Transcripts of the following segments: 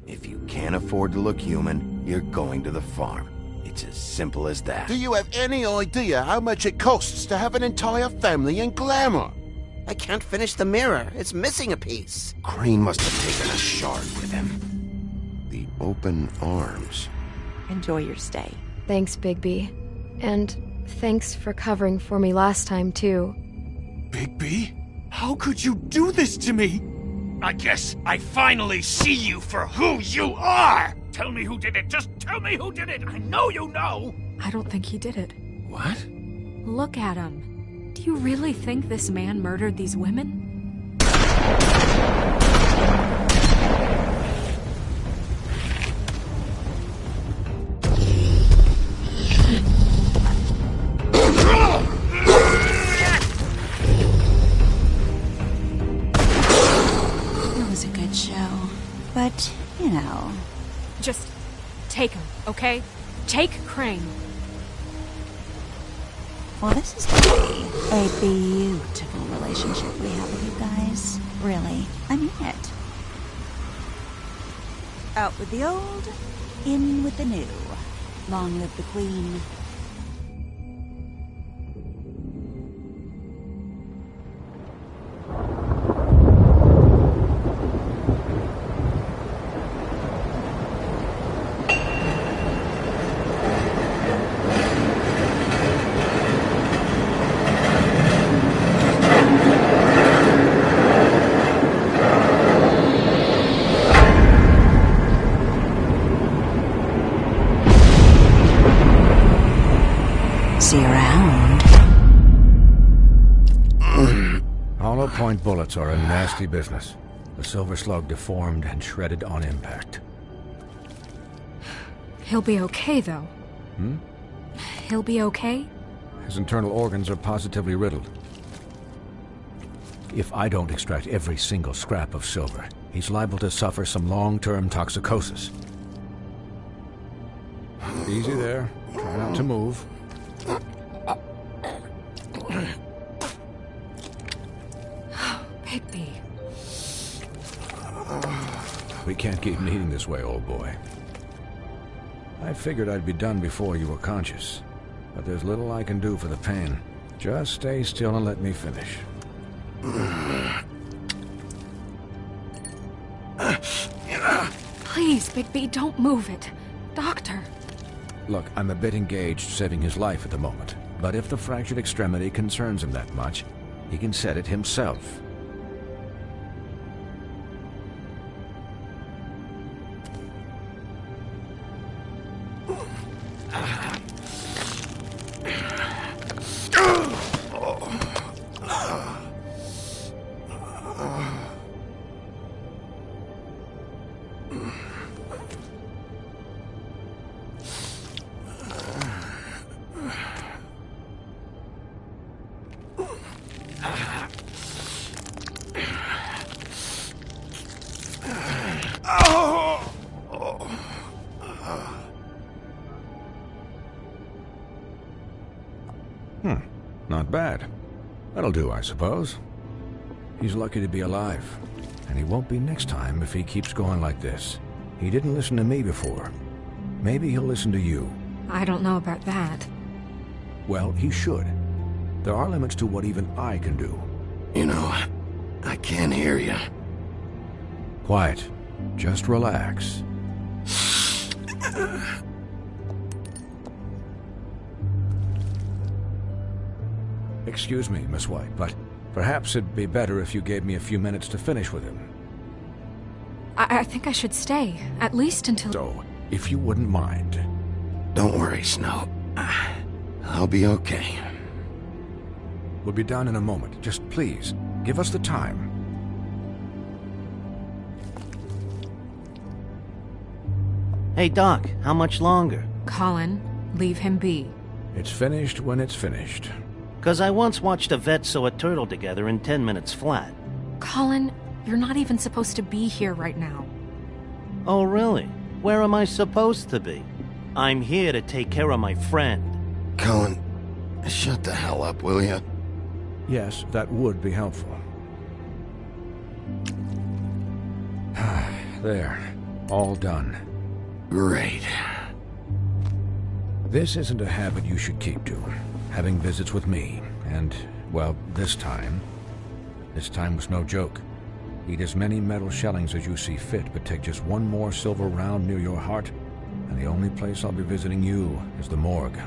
If you can't afford to look human, you're going to the farm. It's as simple as that. Do you have any idea how much it costs to have an entire family in Glamour? I can't finish the mirror. It's missing a piece. Crane must have taken a shard with him. The open arms. Enjoy your stay. Thanks, Bigby. And thanks for covering for me last time, too. Bigby? How could you do this to me? I guess I finally see you for who you are! Tell me who did it! Just tell me who did it! I know you know! I don't think he did it. What? Look at him. Do you really think this man murdered these women? But, you know... Just take him, okay? Take Crane. Well, this is really a beautiful relationship we have with you guys. Really. I mean it. Out with the old, in with the new. Long live the Queen. See you around. Hollow point bullets are a nasty business. The Silver Slug deformed and shredded on impact. He'll be okay, though. He'll be okay? His internal organs are positively riddled. If I don't extract every single scrap of silver, he's liable to suffer some long-term toxicosis. Easy there. Try not to move. Bigby. We can't keep meeting this way, old boy. I figured I'd be done before you were conscious, but there's little I can do for the pain. Just stay still and let me finish. Please, Bigby, don't move it. Doctor. Look, I'm a bit engaged saving his life at the moment, but if the fractured extremity concerns him that much, he can set it himself. Not bad. That'll do, I suppose. He's lucky to be alive. And he won't be next time if he keeps going like this. He didn't listen to me before. Maybe he'll listen to you. I don't know about that. Well, he should. There are limits to what even I can do. You know, I can't hear you. Quiet. Just relax. Excuse me, Miss White, but perhaps it'd be better if you gave me a few minutes to finish with him. I think I should stay, at least until... So, if you wouldn't mind. Don't worry, Snow. I'll be okay. We'll be done in a moment. Just please, give us the time. Hey, Doc, how much longer? Colin, leave him be. It's finished when it's finished. 'Cause I once watched a vet sew a turtle together in 10 minutes flat. Colin, you're not even supposed to be here right now. Oh, really? Where am I supposed to be? I'm here to take care of my friend. Colin, shut the hell up, will you? Yes, that would be helpful. There. All done. Great. This isn't a habit you should keep to. Having visits with me, and, well, this time was no joke. Eat as many metal shellings as you see fit, but take just one more silver round near your heart, and the only place I'll be visiting you is the morgue.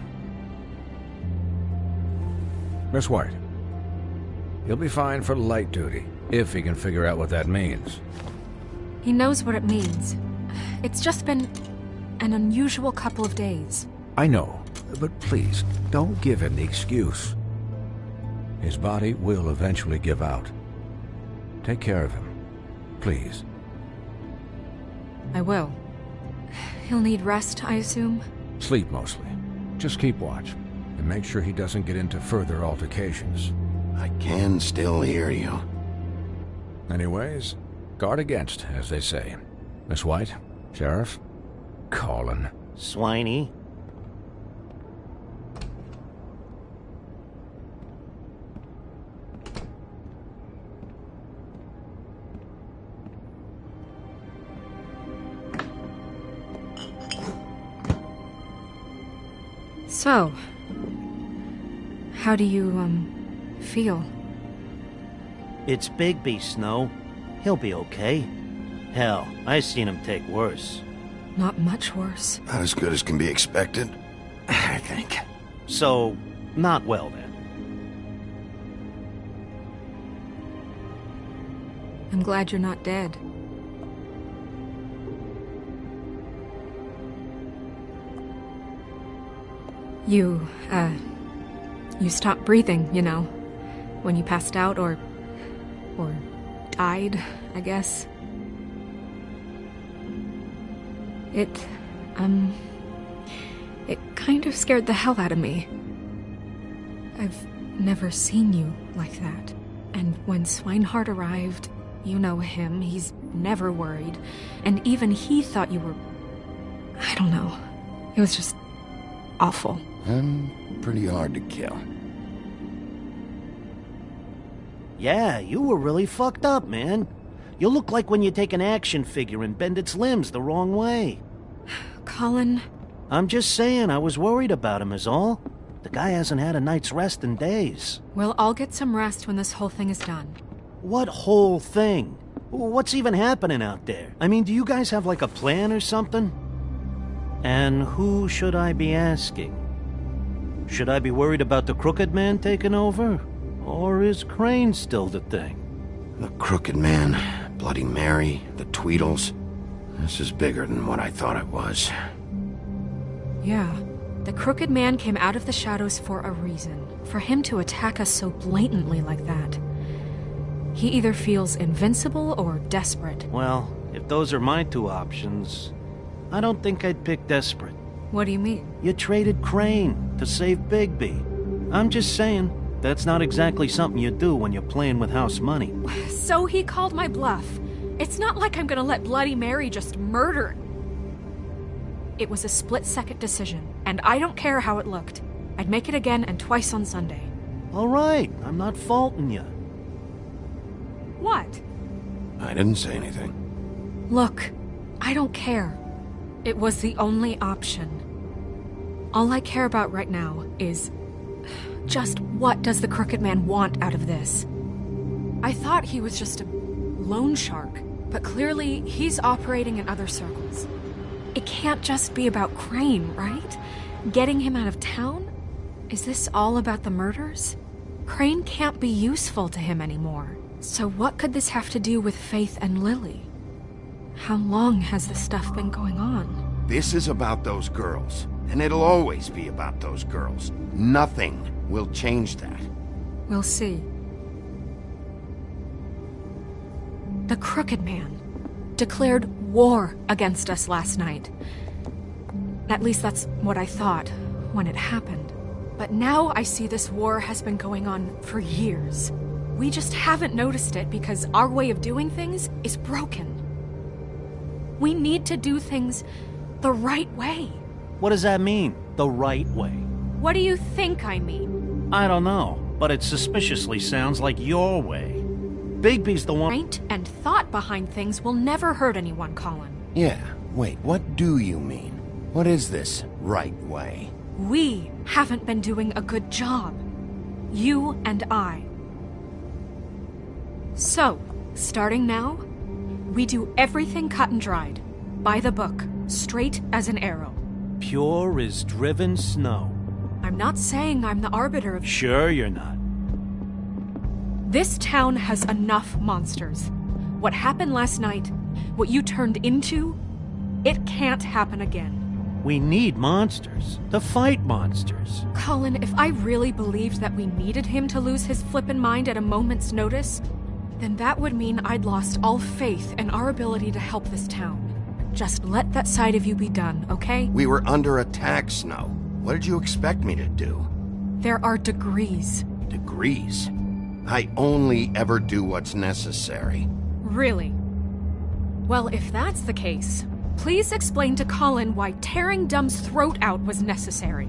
Miss White, he'll be fine for light duty, if he can figure out what that means. He knows what it means. It's just been an unusual couple of days. I know, but please, don't give him the excuse. His body will eventually give out. Take care of him, please. I will. He'll need rest, I assume? Sleep mostly. Just keep watch, and make sure he doesn't get into further altercations. I can still hear you. Anyways, guard against, as they say. Miss White, Sheriff, Colin. Swiney. So, how do you, feel? It's Bigby, Snow. He'll be okay. Hell, I seen him take worse. Not much worse. Not as good as can be expected, I think. So, not well then. I'm glad you're not dead. You stopped breathing, you know, when you passed out or died, I guess. It kind of scared the hell out of me. I've never seen you like that. And when Swinehart arrived, you know him, he's never worried. And even he thought you were... I don't know. It was just awful. And pretty hard to kill. Yeah, you were really fucked up, man. You look like when you take an action figure and bend its limbs the wrong way. Colin... I'm just saying, I was worried about him is all. The guy hasn't had a night's rest in days. We'll all get some rest when this whole thing is done. What whole thing? What's even happening out there? I mean, do you guys have like a plan or something? And who should I be asking? Should I be worried about the Crooked Man taking over? Or is Crane still the thing? The Crooked Man, Bloody Mary, the Tweedles. This is bigger than what I thought it was. Yeah. The Crooked Man came out of the shadows for a reason. For him to attack us so blatantly like that. He either feels invincible or desperate. Well, if those are my two options, I don't think I'd pick desperate. What do you mean? You traded Crane to save Bigby. I'm just saying, that's not exactly something you do when you're playing with house money. So he called my bluff. It's not like I'm gonna let Bloody Mary just murder. It was a split-second decision, and I don't care how it looked. I'd make it again and twice on Sunday. All right, I'm not faulting you. What? I didn't say anything. Look, I don't care. It was the only option. All I care about right now is just what does the Crooked Man want out of this? I thought he was just a loan shark, but clearly he's operating in other circles. It can't just be about Crane, right? Getting him out of town? Is this all about the murders? Crane can't be useful to him anymore. So what could this have to do with Faith and Lily? How long has this stuff been going on? This is about those girls, and it'll always be about those girls. Nothing will change that. We'll see. The Crooked Man declared war against us last night. At least that's what I thought when it happened. But now I see this war has been going on for years. We just haven't noticed it because our way of doing things is broken. We need to do things the right way. What does that mean, the right way? What do you think I mean? I don't know, but it suspiciously sounds like your way. Bigby's the one... Right and thought behind things will never hurt anyone, Colin. Yeah, wait, what do you mean? What is this right way? We haven't been doing a good job. You and I. So, starting now, we do everything cut and dried. By the book, straight as an arrow. Pure as driven snow. I'm not saying I'm the arbiter of... Sure you're not. This town has enough monsters. What happened last night, what you turned into, it can't happen again. We need monsters to fight monsters. Colin, if I really believed that we needed him to lose his flippin' mind at a moment's notice, then that would mean I'd lost all faith in our ability to help this town. Just let that side of you be done, okay? We were under attack, Snow. What did you expect me to do? There are degrees. Degrees? I only ever do what's necessary. Really? Well, if that's the case, please explain to Colin why tearing Dumb's throat out was necessary.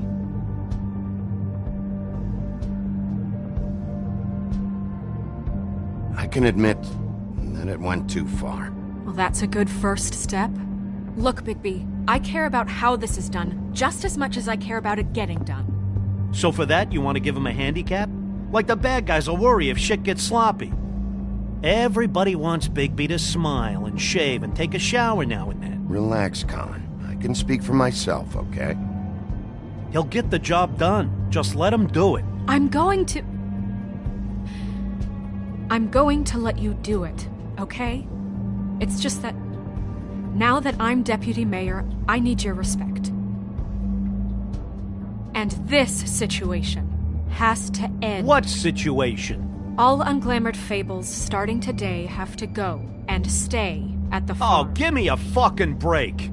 I can admit that it went too far. Well, that's a good first step. Look, Bigby, I care about how this is done just as much as I care about it getting done. So for that, you want to give him a handicap? Like the bad guys will worry if shit gets sloppy. Everybody wants Bigby to smile and shave and take a shower now and then. Relax, Colin. I can speak for myself, okay? He'll get the job done. Just let him do it. I'm going to let you do it, okay? It's just that now that I'm deputy mayor, I need your respect. And this situation has to end. What situation? All unglamored fables starting today have to go and stay at the farm. Oh, give me a fucking break.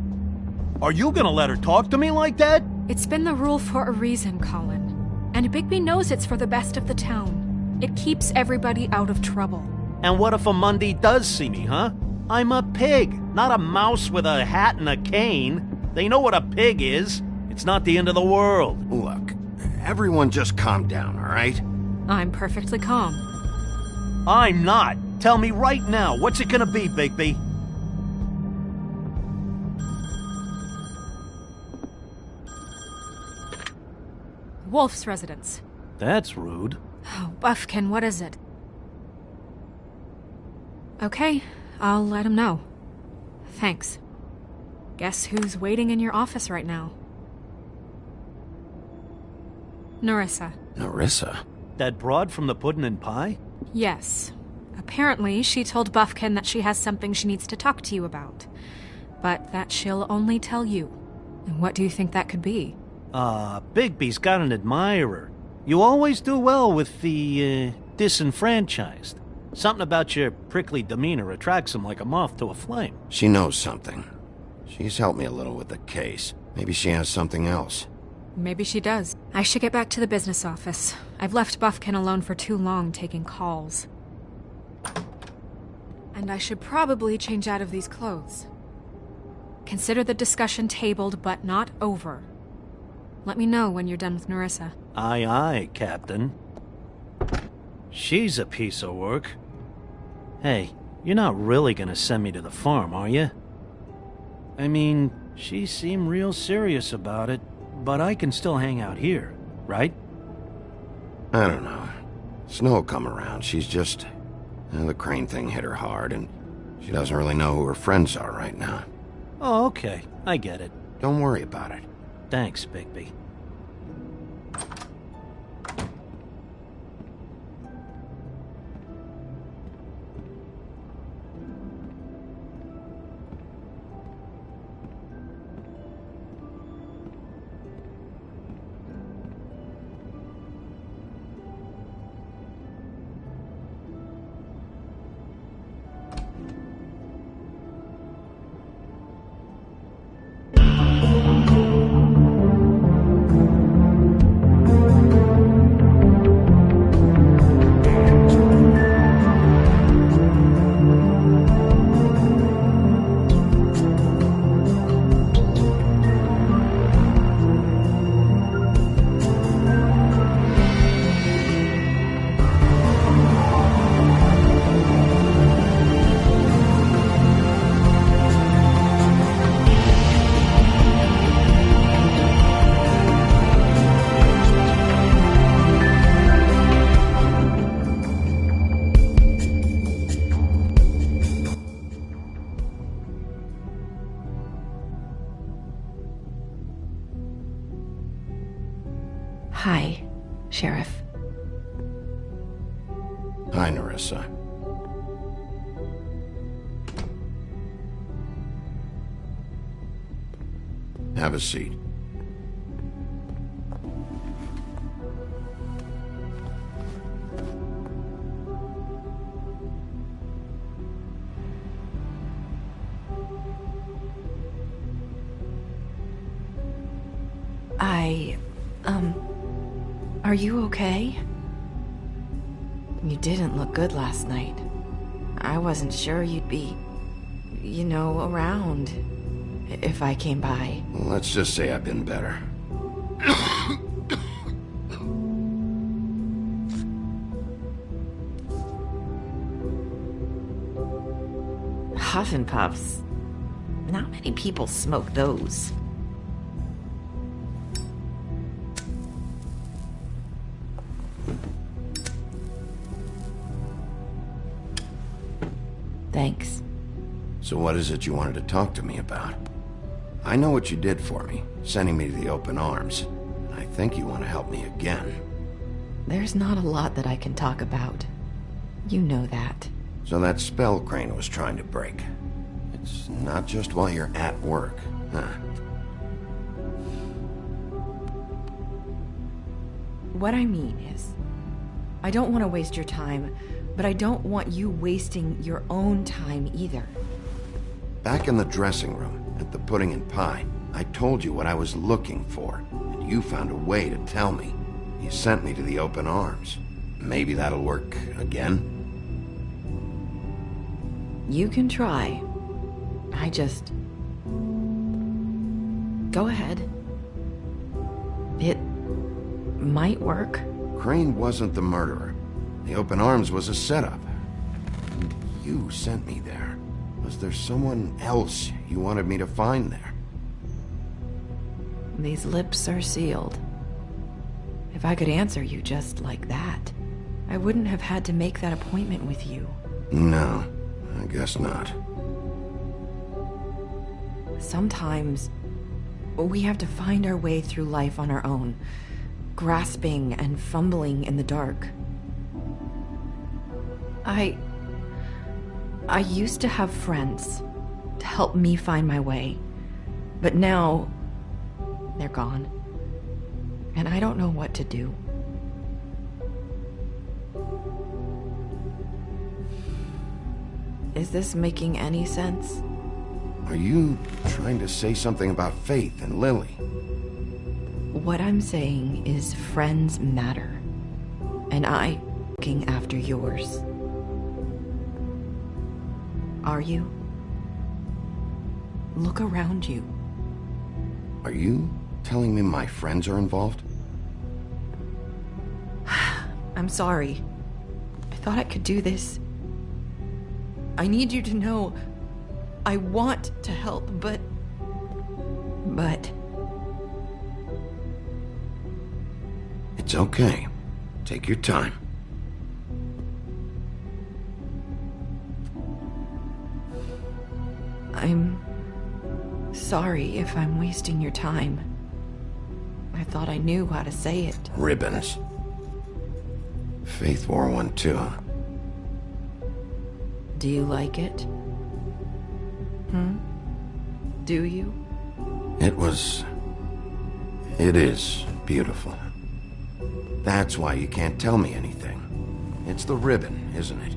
Are you gonna let her talk to me like that? It's been the rule for a reason, Colin. And Bigby knows it's for the best of the town. It keeps everybody out of trouble. And what if a Mundy does see me, huh? I'm a pig, not a mouse with a hat and a cane. They know what a pig is. It's not the end of the world. Look, everyone just calm down, all right? I'm perfectly calm. I'm not. Tell me right now, what's it gonna be, Bigby? Wolf's residence. That's rude. Oh, Buffkin, what is it? Okay, I'll let him know. Thanks. Guess who's waiting in your office right now? Nerissa. Nerissa? That broad from the Puddin' and Pie? Yes. Apparently, she told Buffkin that she has something she needs to talk to you about. But that she'll only tell you. And what do you think that could be? Bigby's got an admirer. You always do well with the, disenfranchised. Something about your prickly demeanor attracts him like a moth to a flame. She knows something. She's helped me a little with the case. Maybe she has something else. Maybe she does. I should get back to the business office. I've left Buffkin alone for too long taking calls. And I should probably change out of these clothes. Consider the discussion tabled, but not over. Let me know when you're done with Nerissa. Aye, aye, Captain. She's a piece of work. Hey, you're not really gonna send me to the farm, are you? I mean, she seemed real serious about it, but I can still hang out here, right? I don't know. Snow will come around. She's just... the Crane thing hit her hard, and she doesn't really know who her friends are right now. Oh, okay. I get it. Don't worry about it. Thanks, Bigby. Hi, Sheriff. Hi, Nerissa. Have a seat. Are you okay? You didn't look good last night. I wasn't sure you'd be, around if I came by. Well, let's just say I've been better. Huff and Puffs. Not many people smoke those. Thanks. So what is it you wanted to talk to me about? I know what you did for me, sending me to the open arms. And I think you want to help me again. There's not a lot that I can talk about. You know that. So that spell Crane was trying to break. It's not just while you're at work, huh? What I mean is, I don't want to waste your time, but I don't want you wasting your own time either. Back in the dressing room, at the Pudding and Pie, I told you what I was looking for, and you found a way to tell me. You sent me to the open arms. Maybe that'll work again? You can try. I just... Go ahead. It might work. Crane wasn't the murderer. The open arms was a setup. And you sent me there. Was there someone else you wanted me to find there? These lips are sealed. If I could answer you just like that, I wouldn't have had to make that appointment with you. No, I guess not. Sometimes, we have to find our way through life on our own, grasping and fumbling in the dark. I used to have friends to help me find my way, but now They're gone. And I don't know what to do. Is this making any sense? Are you trying to say something about Faith and Lily? What I'm saying is friends matter. And I'm looking after yours. Are you? Look around you. Are you telling me my friends are involved? I'm sorry. I thought I could do this. I need you to know I want to help, but... It's okay. Take your time. I'm sorry if I'm wasting your time. I thought I knew how to say it. Ribbons. Faith wore one too. Do you like it? Do you? It is beautiful. That's why you can't tell me anything. It's the ribbon, isn't it?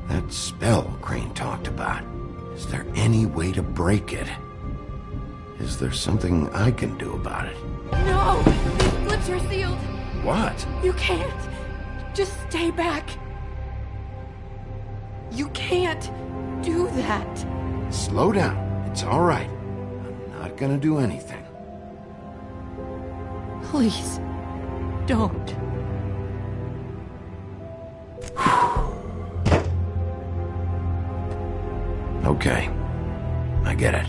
That spell Crane talked about. Is there any way to break it? Is there something I can do about it? No! These lips are sealed! What? You can't! Just stay back! You can't do that! Slow down. It's all right. I'm not gonna do anything. Please, don't. Okay. I get it.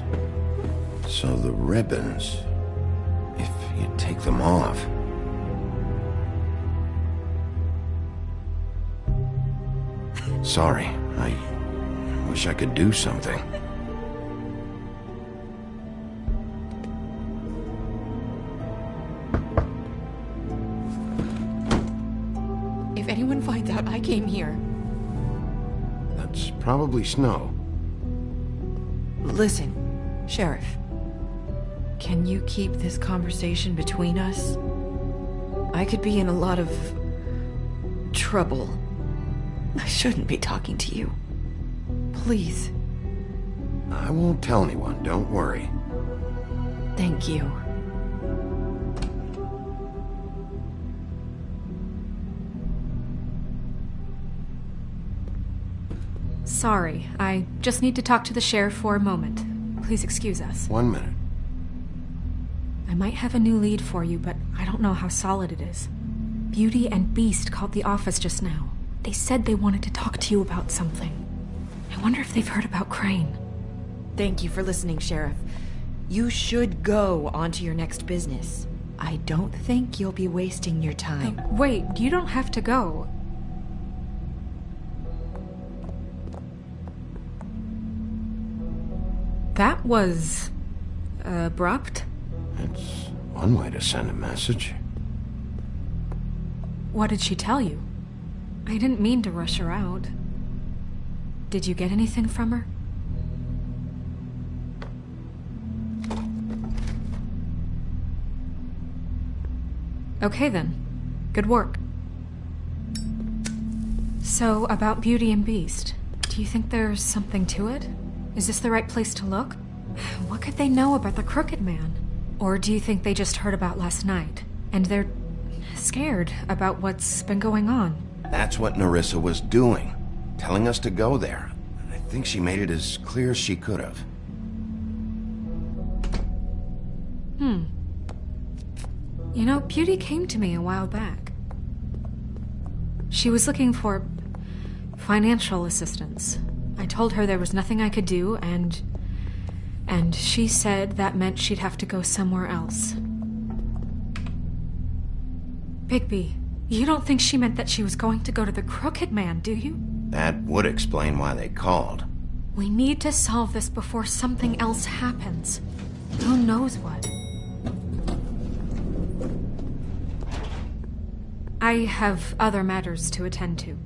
So the ribbons, if you take them off... Sorry, I wish I could do something. If anyone finds out I came here... That's probably Snow. Listen, Sheriff. Can you keep this conversation between us? I could be in a lot of... trouble. I shouldn't be talking to you. Please. I won't tell anyone, don't worry. Thank you. Sorry, I just need to talk to the sheriff for a moment. Please excuse us. 1 minute. I might have a new lead for you, but I don't know how solid it is. Beauty and Beast called the office just now. They said they wanted to talk to you about something. I wonder if they've heard about Crane. Thank you for listening, Sheriff. You should go on to your next business. I don't think you'll be wasting your time. Wait, you don't have to go. That was... abrupt? It's one way to send a message. What did she tell you? I didn't mean to rush her out. Did you get anything from her? Okay then. Good work. So, about Beauty and Beast, do you think there's something to it? Is this the right place to look? What could they know about the Crooked Man? Or do you think they just heard about last night, and they're scared about what's been going on? That's what Nerissa was doing. Telling us to go there. I think she made it as clear as she could have. You know, Beauty came to me a while back. She was looking for financial assistance. I told her there was nothing I could do, and she said that meant she'd have to go somewhere else. Bigby, you don't think she meant that she was going to go to the Crooked Man, do you? That would explain why they called. We need to solve this before something else happens. Who knows what? I have other matters to attend to.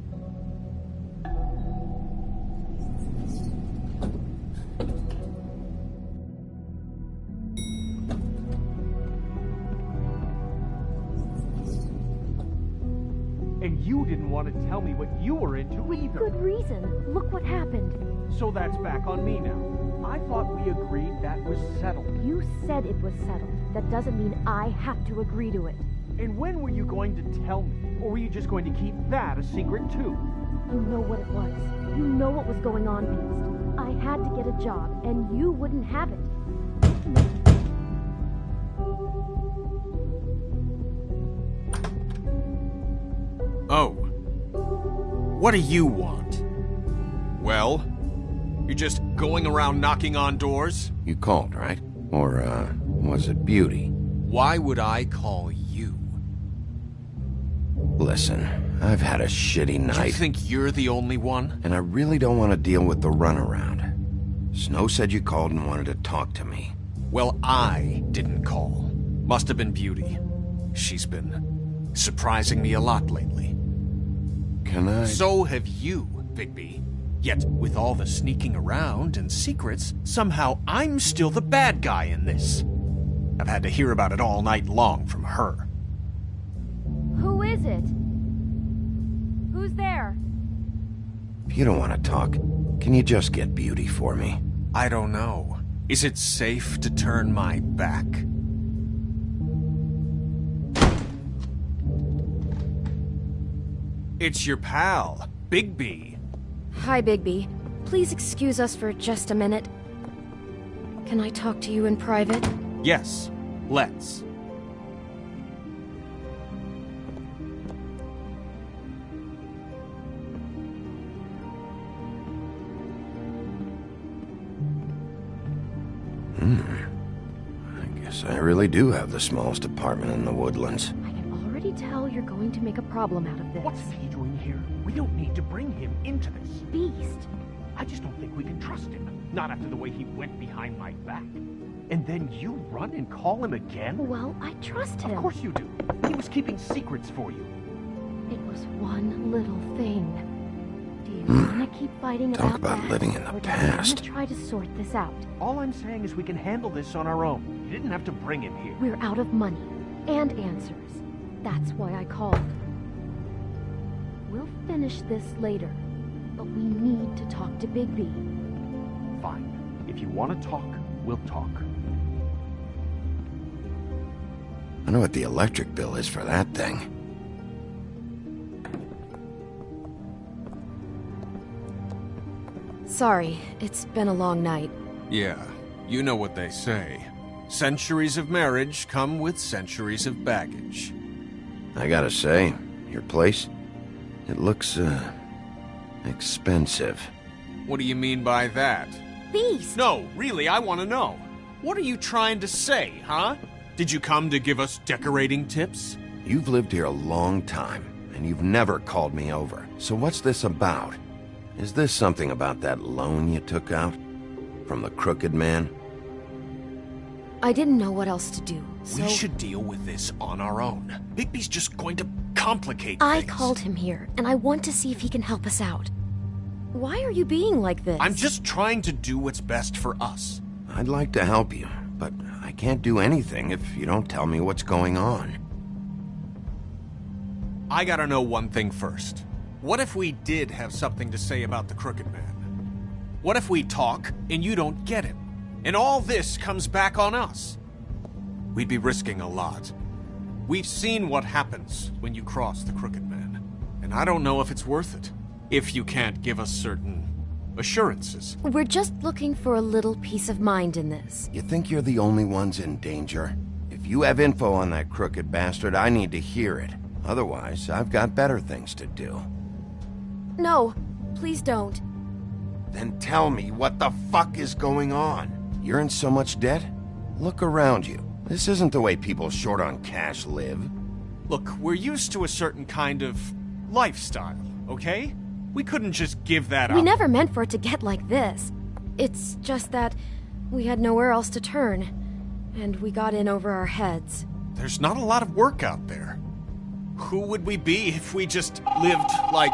And you didn't want to tell me what you were into either. Good reason. Look what happened. So that's back on me now. I thought we agreed that was settled. You said it was settled. That doesn't mean I have to agree to it. And when were you going to tell me? Or were you just going to keep that a secret too? You know what it was. You know what was going on, Beast. I had to get a job, and you wouldn't have it. Oh. What do you want? Well, you're just going around knocking on doors? You called, right? Or, was it Beauty? Why would I call you? Listen, I've had a shitty night. You think you're the only one? And I really don't want to deal with the runaround. Snow said you called and wanted to talk to me. Well, I didn't call. Must have been Beauty. She's been surprising me a lot lately. Can I? So have you, Bigby. Yet, with all the sneaking around and secrets, somehow I'm still the bad guy in this. I've had to hear about it all night long from her. Who is it? Who's there? If you don't want to talk, can you just get Beauty for me? I don't know. Is it safe to turn my back? It's your pal, Bigby. Hi, Bigby. Please excuse us for just a minute. Can I talk to you in private? Yes, let's. I guess I really do have the smallest apartment in the Woodlands. I can already tell you're going to make a problem out of this. What's he doing here? We don't need to bring him into this. Beast? I just don't think we can trust him. Not after the way he went behind my back. And then you run and call him again? Well, I trust him. Of course you do. He was keeping secrets for you. It was one little thing. Do you want to keep fighting Talk about about that? living in the or past. Do you want to try to sort this out? All I'm saying is we can handle this on our own. You didn't have to bring him here. We're out of money and answers. That's why I called. We'll finish this later, but we need to talk to Bigby. Fine. If you want to talk, we'll talk. I know what the electric bill is for that thing. Sorry, it's been a long night. Yeah, you know what they say. Centuries of marriage come with centuries of baggage. I gotta say, your place, it looks, expensive. What do you mean by that? Beast! No, really, I want to know. What are you trying to say, huh? Did you come to give us decorating tips? You've lived here a long time, and you've never called me over. So what's this about? Is this something about that loan you took out? From the Crooked Man? I didn't know what else to do, so... We should deal with this on our own. Bigby's just going to complicate I things. called him here, and I want to see if he can help us out. Why are you being like this? I'm just trying to do what's best for us. I'd like to help you, but I can't do anything if you don't tell me what's going on. I gotta know one thing first. What if we did have something to say about the Crooked Man? What if we talk and you don't get him? And all this comes back on us? We'd be risking a lot. We've seen what happens when you cross the Crooked Man. And I don't know if it's worth it. If you can't give us certain assurances. We're just looking for a little peace of mind in this. You think you're the only ones in danger? If you have info on that crooked bastard, I need to hear it. Otherwise, I've got better things to do. No, please don't. Then tell me what the fuck is going on? You're in so much debt? Look around you. This isn't the way people short on cash live. Look, we're used to a certain kind of lifestyle, okay? We couldn't just give that up. We never meant for it to get like this. It's just that we had nowhere else to turn, and we got in over our heads. There's not a lot of work out there. Who would we be if we just lived like...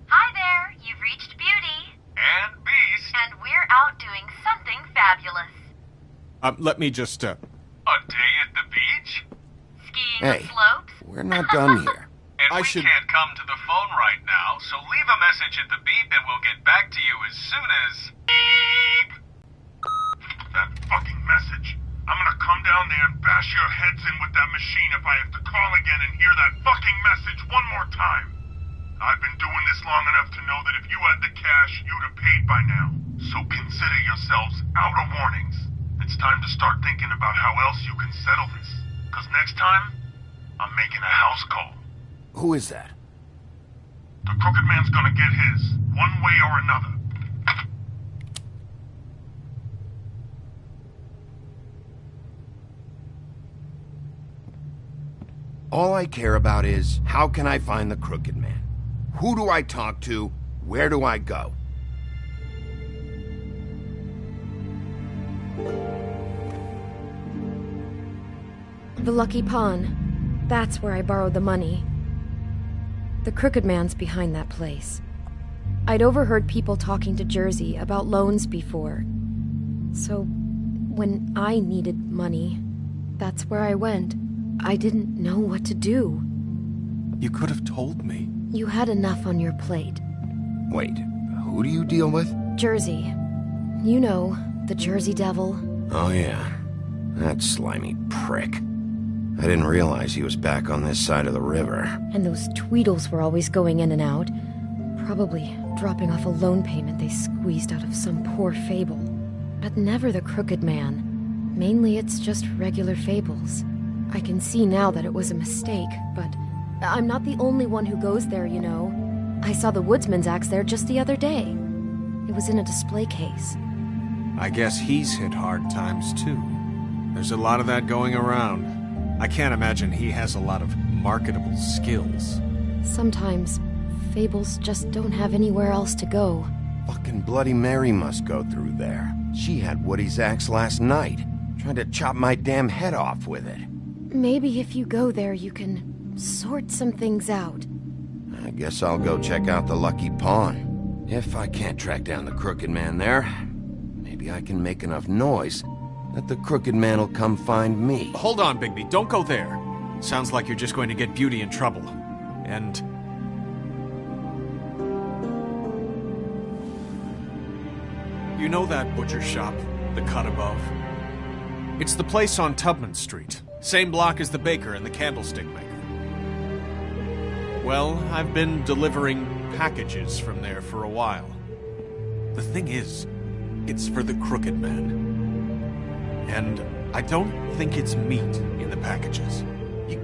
Hi there, you've reached Beauty. And Beast. And we're out doing something fabulous. let me just, A day at the beach? Skiing Hey, the slopes? we're not done here. And I we should- can't come to the phone right now, so leave a message at the beep and we'll get back to you as soon as... Beep! That fucking message. I'm gonna come down there and bash your heads in with that machine if I have to call again and hear that fucking message one more time. I've been doing this long enough to know that if you had the cash, you'd have paid by now. So consider yourselves out of warnings. It's time to start thinking about how else you can settle this. Because next time, I'm making a house call. Who is that? The Crooked Man's gonna get his, one way or another. All I care about is, how can I find the Crooked Man? Who do I talk to? Where do I go? The Lucky Pawn. That's where I borrowed the money. The Crooked Man's behind that place. I'd overheard people talking to Jersey about loans before. So, when I needed money, that's where I went. I didn't know what to do. You could have told me. You had enough on your plate. Wait, who do you deal with? Jersey. You know, the Jersey Devil. Oh yeah, that slimy prick. I didn't realize he was back on this side of the river. And those Tweedles were always going in and out. Probably dropping off a loan payment they squeezed out of some poor fable. But never the Crooked Man. Mainly it's just regular fables. I can see now that it was a mistake, but I'm not the only one who goes there, you know. I saw the Woodsman's axe there just the other day. It was in a display case. I guess he's hit hard times too. There's a lot of that going around. I can't imagine he has a lot of marketable skills. Sometimes, fables just don't have anywhere else to go. Fucking Bloody Mary must go through there. She had Woody's axe last night. Tried to chop my damn head off with it. Maybe if you go there, you can sort some things out. I guess I'll go check out the Lucky Pawn. If I can't track down the Crooked Man there, maybe I can make enough noise that the Crooked Man will come find me. Hold on, Bigby. Don't go there. Sounds like you're just going to get Beauty in trouble. And... you know that butcher shop, the cut above? It's the place on Tubman Street. Same block as the baker and the candlestick maker. Well, I've been delivering packages from there for a while. The thing is, it's for the Crooked Man. And I don't think it's meat in the packages.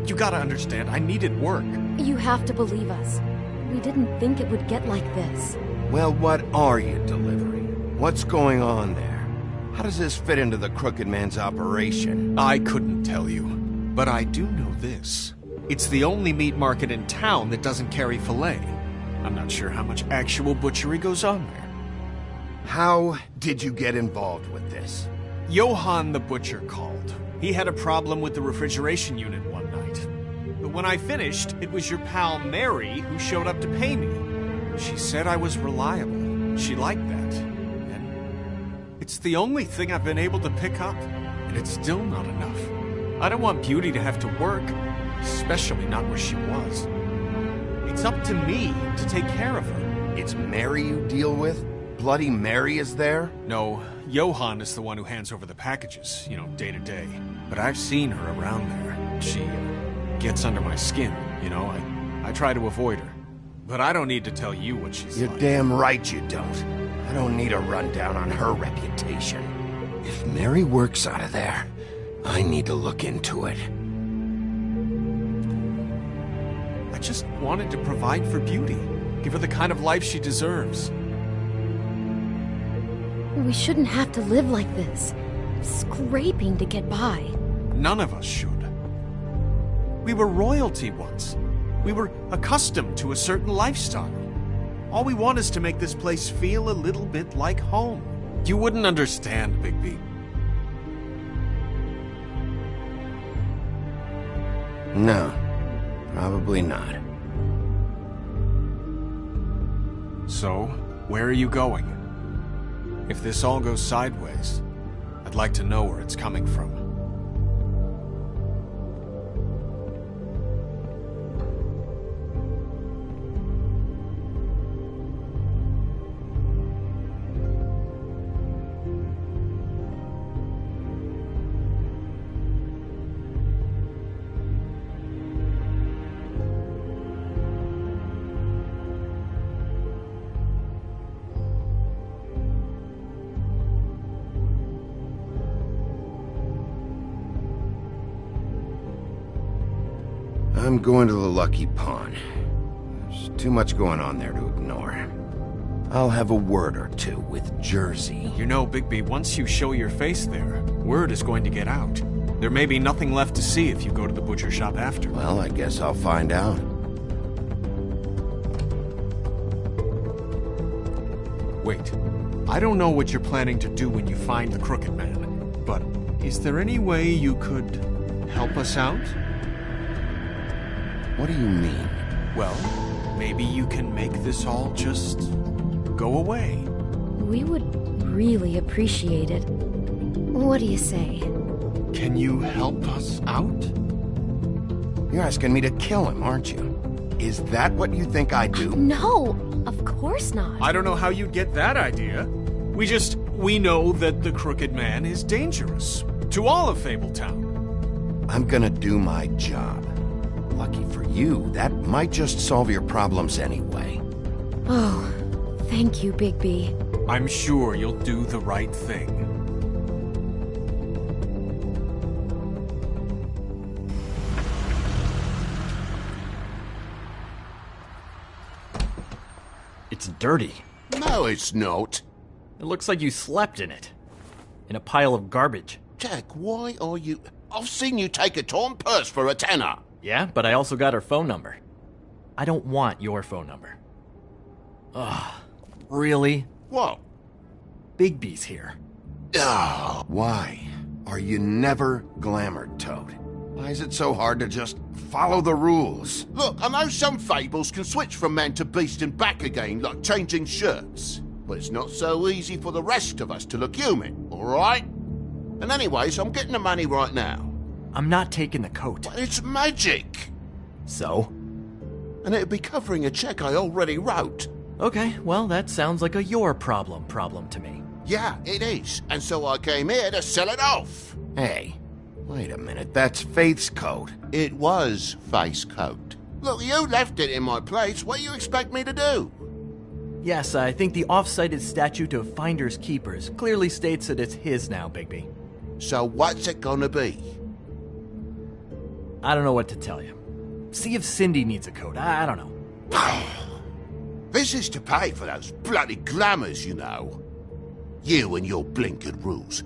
You gotta understand, I needed work. You have to believe us. We didn't think it would get like this. Well, what are you delivering? What's going on there? How does this fit into the Crooked Man's operation? I couldn't tell you, but I do know this. It's the only meat market in town that doesn't carry filet. I'm not sure how much actual butchery goes on there. How did you get involved with this? Johann the butcher called. He had a problem with the refrigeration unit one night. But when I finished, it was your pal Mary who showed up to pay me. She said I was reliable. She liked that. And it's the only thing I've been able to pick up. And it's still not enough. I don't want Beauty to have to work, especially not where she was. It's up to me to take care of her. It's Mary you deal with? Bloody Mary is there? No, Johann is the one who hands over the packages, day to day. But I've seen her around there. She gets under my skin, I try to avoid her. But I don't need to tell you what she's You're like. damn right you don't. I don't need a rundown on her reputation. If Mary works out of there, I need to look into it. I just wanted to provide for Beauty. Give her the kind of life she deserves. We shouldn't have to live like this. Scraping to get by. None of us should. We were royalty once. We were accustomed to a certain lifestyle. All we want is to make this place feel a little bit like home. You wouldn't understand, Bigby. No, probably not. So, where are you going? If this all goes sideways, I'd like to know where it's coming from. I'm going to the Lucky Pawn. There's too much going on there to ignore. I'll have a word or two with Jersey. You know, Bigby, once you show your face there, word is going to get out. There may be nothing left to see if you go to the butcher shop after. Well, I guess I'll find out. Wait, I don't know what you're planning to do when you find the Crooked Man, but is there any way you could help us out? What do you mean? Well, maybe you can make this all just go away. We would really appreciate it. What do you say? Can you help us out? You're asking me to kill him, aren't you? Is that what you think I do? No, of course not. I don't know how you'd get that idea. We know that the Crooked Man is dangerous. To all of Fabletown. I'm gonna do my job. Lucky for you, that might just solve your problems anyway. Oh, thank you, Bigby. I'm sure you'll do the right thing. It's dirty. No, it's not. It looks like you slept in it. In a pile of garbage. Jack, why are you... I've seen you take a torn purse for a tenner. Yeah, but I also got her phone number. I don't want your phone number. Ugh, really? What? Bigby's here. Oh. Why are you never glamored, Toad? Why is it so hard to just follow the rules? Look, I know some fables can switch from man to beast and back again like changing shirts. But it's not so easy for the rest of us to look human, alright? And anyways, I'm getting the money right now. I'm not taking the coat. But it's magic! So? And it'd be covering a check I already wrote. Okay, well, that sounds like a your problem to me. Yeah, it is. And so I came here to sell it off. Hey, wait a minute, that's Faith's coat. It was Faith's coat. Look, you left it in my place. What do you expect me to do? Yes, I think the off-cited statute of Finders Keepers clearly states that it's his now, Bigby. So what's it gonna be? I don't know what to tell you. See if Cindy needs a coat. I don't know. This is to pay for those bloody glamours, you know. You and your blinkered rules.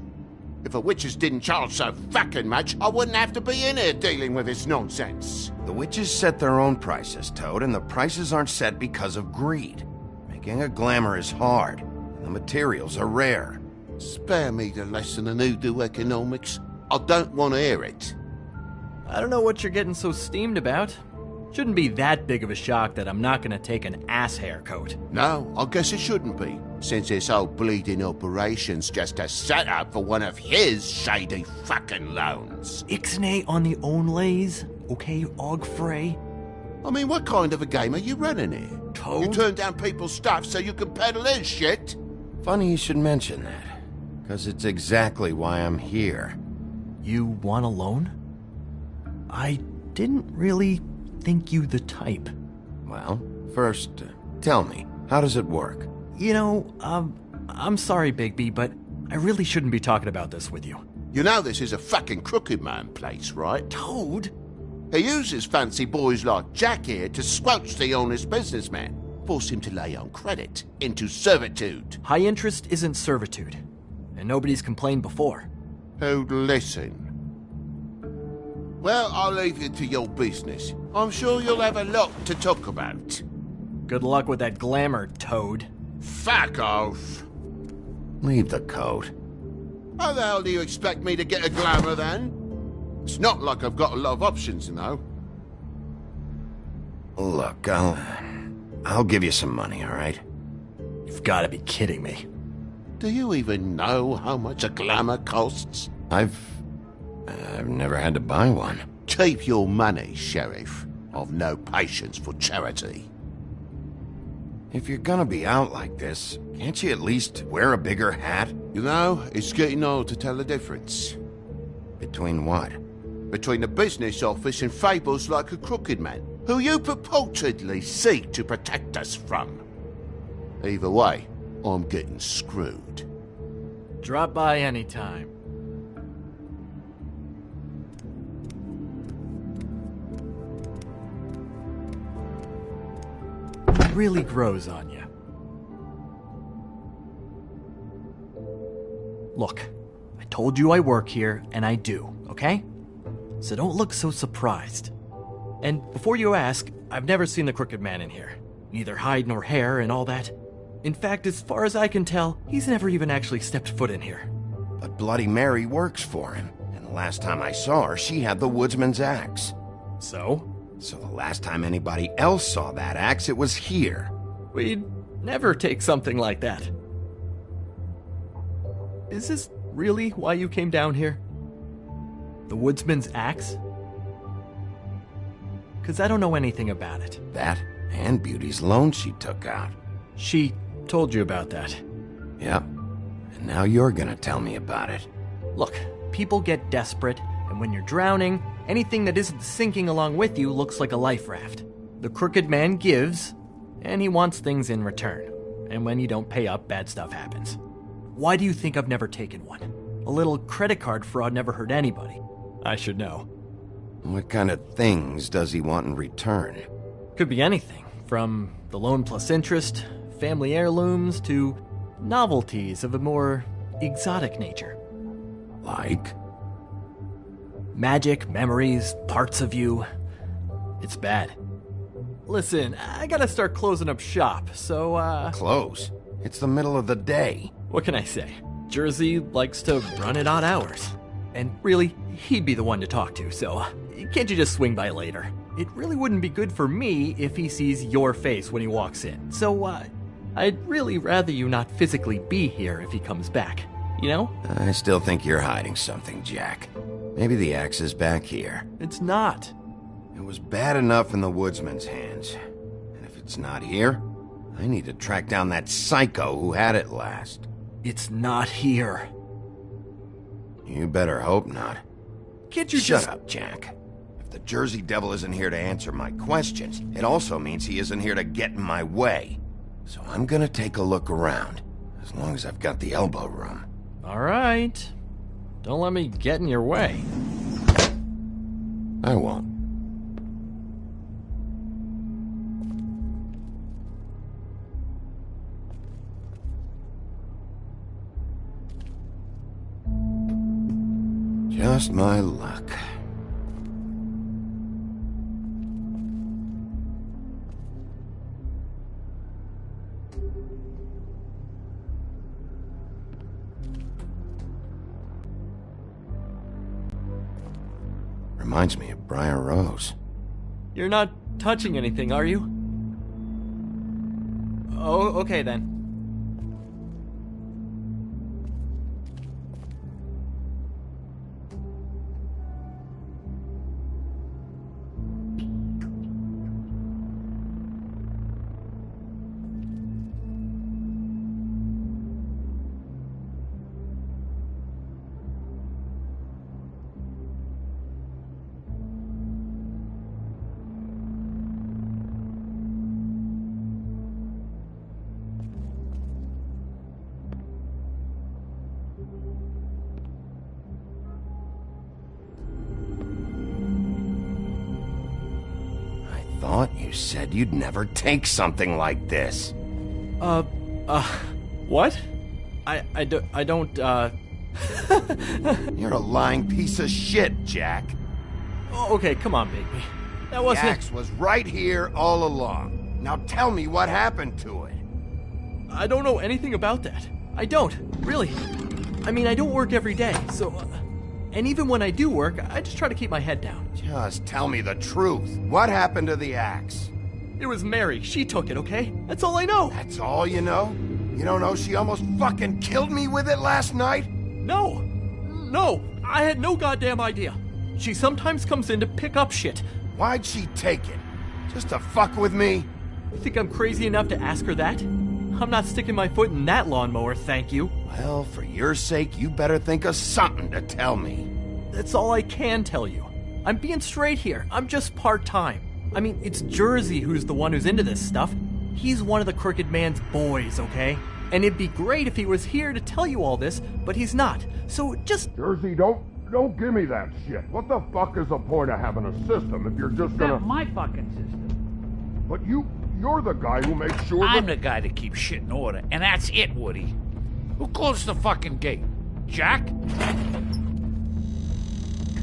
If the witches didn't charge so fucking much, I wouldn't have to be in here dealing with this nonsense. The witches set their own prices, Toad, and the prices aren't set because of greed. Making a glamour is hard, and the materials are rare. Spare me the lesson in hoodoo economics. I don't want to hear it. I don't know what you're getting so steamed about. Shouldn't be that big of a shock that I'm not gonna take an ass haircoat. No, I guess it shouldn't be, since this whole bleeding operation's just a setup for one of his shady fucking loans. Ixnay on the onlays, okay, Og Frey? I mean, what kind of a game are you running here? Toad? You turn down people's stuff so you can peddle his shit? Funny you should mention that, because it's exactly why I'm here. You want a loan? I didn't really think you the type. Well, first, tell me, how does it work? You know, I'm sorry, Bigby, but I really shouldn't be talking about this with you. You know this is a fucking Crooked Man place, right? Toad? He uses fancy boys like Jack here to squelch the honest businessman. Force him to lay on credit into servitude. High interest isn't servitude, and nobody's complained before. Who'd listen? Well, I'll leave you to your business. I'm sure you'll have a lot to talk about. Good luck with that glamour, Toad. Fuck off. Leave the coat. How the hell do you expect me to get a glamour then? It's not like I've got a lot of options, you know. Look, I'll give you some money, all right? You've got to be kidding me. Do you even know how much a glamour costs? I've never had to buy one. Keep your money, Sheriff. I've no patience for charity. If you're gonna be out like this, can't you at least wear a bigger hat? You know, it's getting old to tell the difference. Between what? Between the business office and fables like a crooked man, who you purportedly seek to protect us from. Either way, I'm getting screwed. Drop by anytime. It really grows on you. Look, I told you I work here, and I do, okay? So don't look so surprised. And before you ask, I've never seen the Crooked Man in here. Neither hide nor hair and all that. In fact, as far as I can tell, he's never even actually stepped foot in here. But Bloody Mary works for him, and the last time I saw her, she had the woodsman's axe. So? So the last time anybody else saw that axe, it was here. We'd never take something like that. Is this really why you came down here? The woodsman's axe? 'Cause I don't know anything about it. That and Beauty's loan she took out. She told you about that. Yep. And now you're gonna tell me about it. Look, people get desperate, and when you're drowning, anything that isn't sinking along with you looks like a life raft. The Crooked Man gives, and he wants things in return. And when you don't pay up, bad stuff happens. Why do you think I've never taken one? A little credit card fraud never hurt anybody. I should know. What kind of things does he want in return? Could be anything, from the loan plus interest, family heirlooms, to novelties of a more exotic nature. Like? Magic, memories, parts of you. It's bad. Listen, I gotta start closing up shop, so, Close? It's the middle of the day. What can I say? Jersey likes to run at odd hours. And really, he'd be the one to talk to, so can't you just swing by later? It really wouldn't be good for me if he sees your face when he walks in. So, I'd really rather you not physically be here if he comes back, you know? I still think you're hiding something, Jack. Maybe the axe is back here. It's not. It was bad enough in the woodsman's hands. And if it's not here, I need to track down that psycho who had it last. It's not here. You better hope not. Can't you Shut up, Jack. If the Jersey Devil isn't here to answer my questions, it also means he isn't here to get in my way. So I'm gonna take a look around, as long as I've got the elbow room. All right. Don't let me get in your way. I won't. Just my luck. Reminds me of Briar Rose. You're not touching anything, are you? Oh, okay then. Thought you said you'd never take something like this. What? I don't, You're a lying piece of shit, Jack. Oh, okay, come on, Bigby. That wasn't... The axe was right here all along. Now tell me what happened to it. I don't know anything about that. I don't, really. I mean, I don't work every day, so... and even when I do work, I just try to keep my head down. Just tell me the truth. What happened to the axe? It was Mary. She took it, okay? That's all I know. That's all you know? You don't know she almost fucking killed me with it last night? No, I had no goddamn idea. She sometimes comes in to pick up shit. Why'd she take it? Just to fuck with me? You think I'm crazy enough to ask her that? I'm not sticking my foot in that lawnmower, thank you. Well, for your sake, you better think of something to tell me. That's all I can tell you. I'm being straight here. I'm just part-time. I mean, it's Jersey who's the one who's into this stuff. He's one of the Crooked Man's boys, okay? And it'd be great if he was here to tell you all this, but he's not. So just... Jersey, don't give me that shit. What the fuck is the point of having a system if you're just gonna... Not my fucking system. But you're the guy who makes sure I'm the guy that keeps shit in order, and that's it, Woody. Who closed the fucking gate? Jack?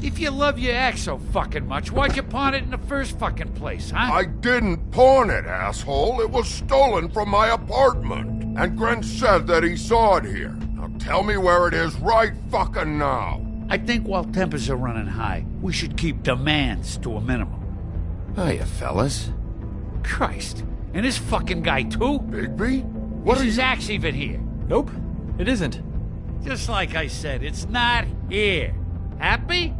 If you love your ex so fucking much, why'd you pawn it in the first fucking place, huh? I didn't pawn it, asshole. It was stolen from my apartment. And Grant said that he saw it here. Now tell me where it is right fucking now. I think while tempers are running high, we should keep demands to a minimum. Hiya, fellas. Christ. And this fucking guy, too? Bigby? What is his axe even here? Nope, it isn't. Just like I said, it's not here. Happy?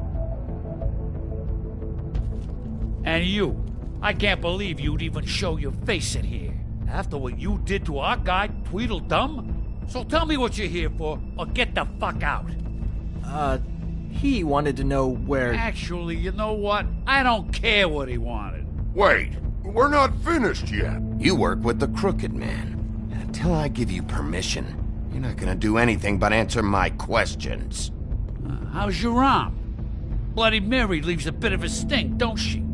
And you. I can't believe you'd even show your face in here. After what you did to our guy, Tweedledum? So tell me what you're here for, or get the fuck out. He wanted to know where... Actually, you know what? I don't care what he wanted. Wait, we're not finished yet. You work with the Crooked Man. And until I give you permission, you're not gonna do anything but answer my questions. How's your arm? Bloody Mary leaves a bit of a stink, don't she?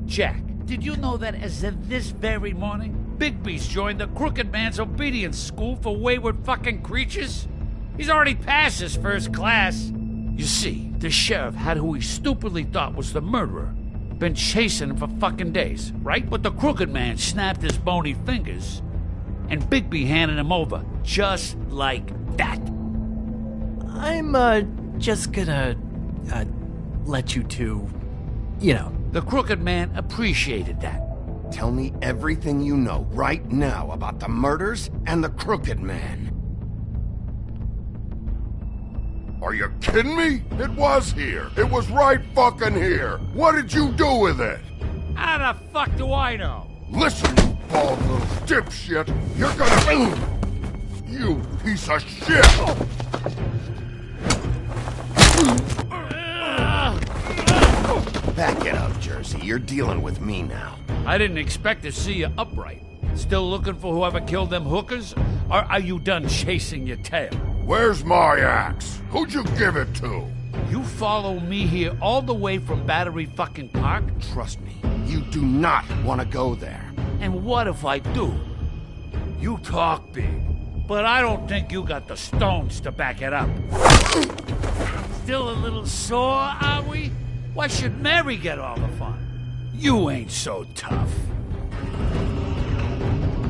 Jack, did you know that as of this very morning, Bigby's joined the Crooked Man's obedience school for wayward fucking creatures? He's already passed his first class. You see, the sheriff had who he stupidly thought was the murderer. Been chasing him for fucking days, right? But the Crooked Man snapped his bony fingers, and Bigby handed him over, just like that. I'm, just gonna, let you two, you know. The Crooked Man appreciated that. Tell me everything you know right now about the murders and the Crooked Man. Are you kidding me? It was here. It was right fucking here. What did you do with it? How the fuck do I know? Listen, you bald little dipshit. You're gonna... You piece of shit! Back it up, Jersey. You're dealing with me now. I didn't expect to see you upright. Still looking for whoever killed them hookers? Or are you done chasing your tail? Where's my axe? Who'd you give it to? You follow me here all the way from Battery fucking Park? Trust me, you do not want to go there. And what if I do? You talk big, but I don't think you got the stones to back it up. Still a little sore, are we? Why should Mary get all the fun? You ain't so tough.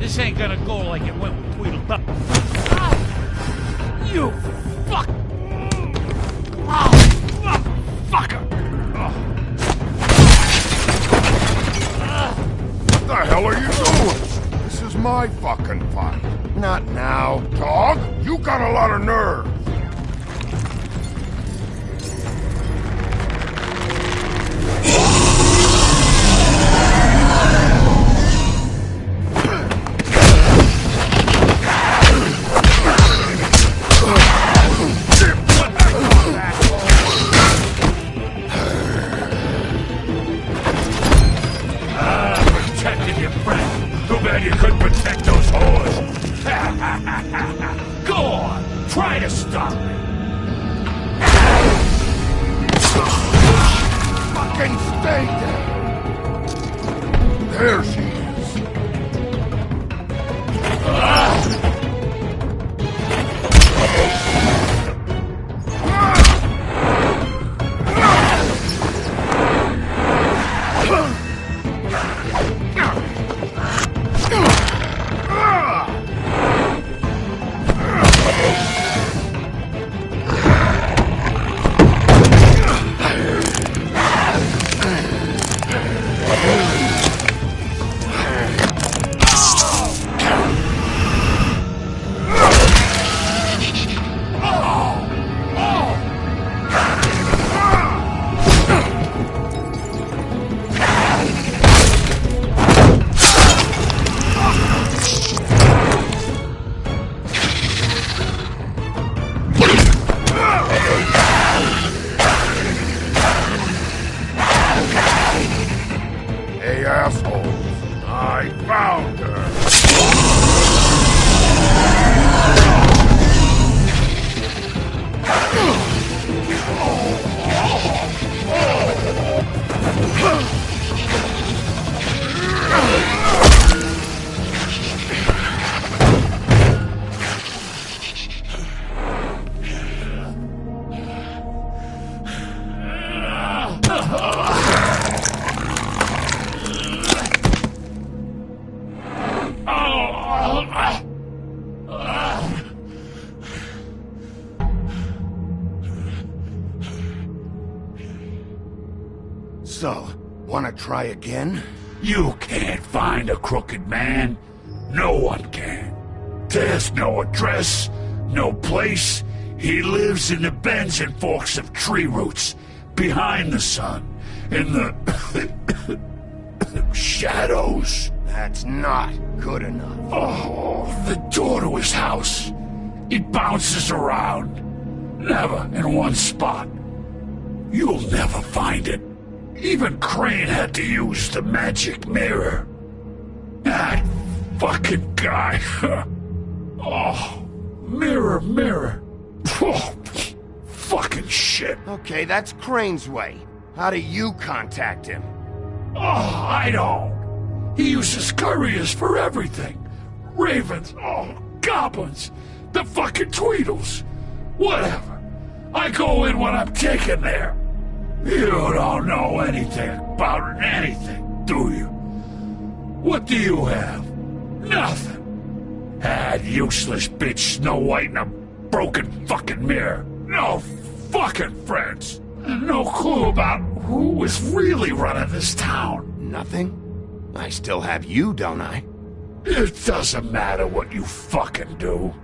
This ain't gonna go like it went with Tweedledum. You fuck! Fucker! What the hell are you doing? This is my fucking fight. Not now. Dog, you got a lot of nerve. You couldn't protect those whores. Go on, try to stop me. Fucking stay there. There she is. Hey, assholes. I found her. So, wanna try again? You can't find a crooked man. No one can. There's no address, no place. He lives in the bends and forks of tree roots, behind the sun, in the shadows. That's not good enough. Oh, the door to his house. It bounces around. Never in one spot. You'll never find it. Even Crane had to use the magic mirror. That fucking guy. Oh, mirror, mirror. Oh, fucking shit. Okay, that's Crane's way. How do you contact him? Oh, I don't. He uses couriers for everything. Ravens, oh, goblins, the fucking Tweedles. Whatever. I go in when I'm taken there. You don't know anything about anything, do you? What do you have? Nothing. That useless bitch Snow White and a broken fucking mirror. No fucking friends. And no clue about who is really running this town. Nothing? I still have you, don't I? It doesn't matter what you fucking do.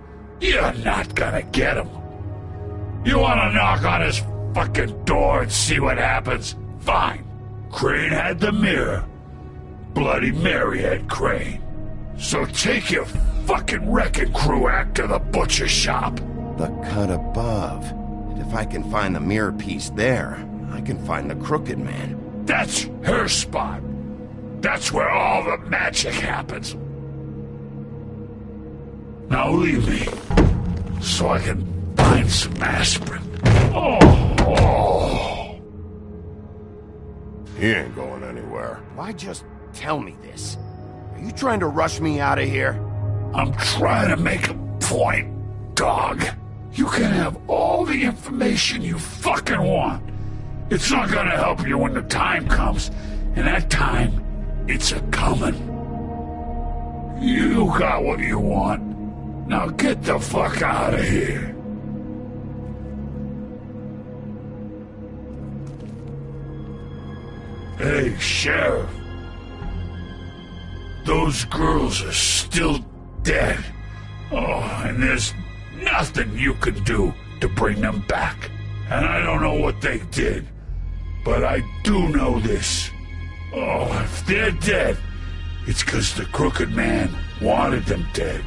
You're not gonna get him. You wanna knock on his fucking door and see what happens? Fine. Crane had the mirror. Bloody Mary had Crane. So take your fucking wrecking crew act to the butcher shop. The cut above. And if I can find the mirror piece there, I can find the Crooked Man. That's her spot. That's where all the magic happens. Now leave me, so I can find some aspirin. Oh. He ain't going anywhere. Why just tell me this? Are you trying to rush me out of here? I'm trying to make a point, dog. You can have all the information you fucking want. It's not gonna help you when the time comes, and that time, it's a-comin'. You got what you want. Now get the fuck out of here. Hey, Sheriff. Those girls are still dead. Oh, and there's nothing you can do to bring them back. And I don't know what they did, but I do know this. Oh, if they're dead, it's 'cause the Crooked Man wanted them dead.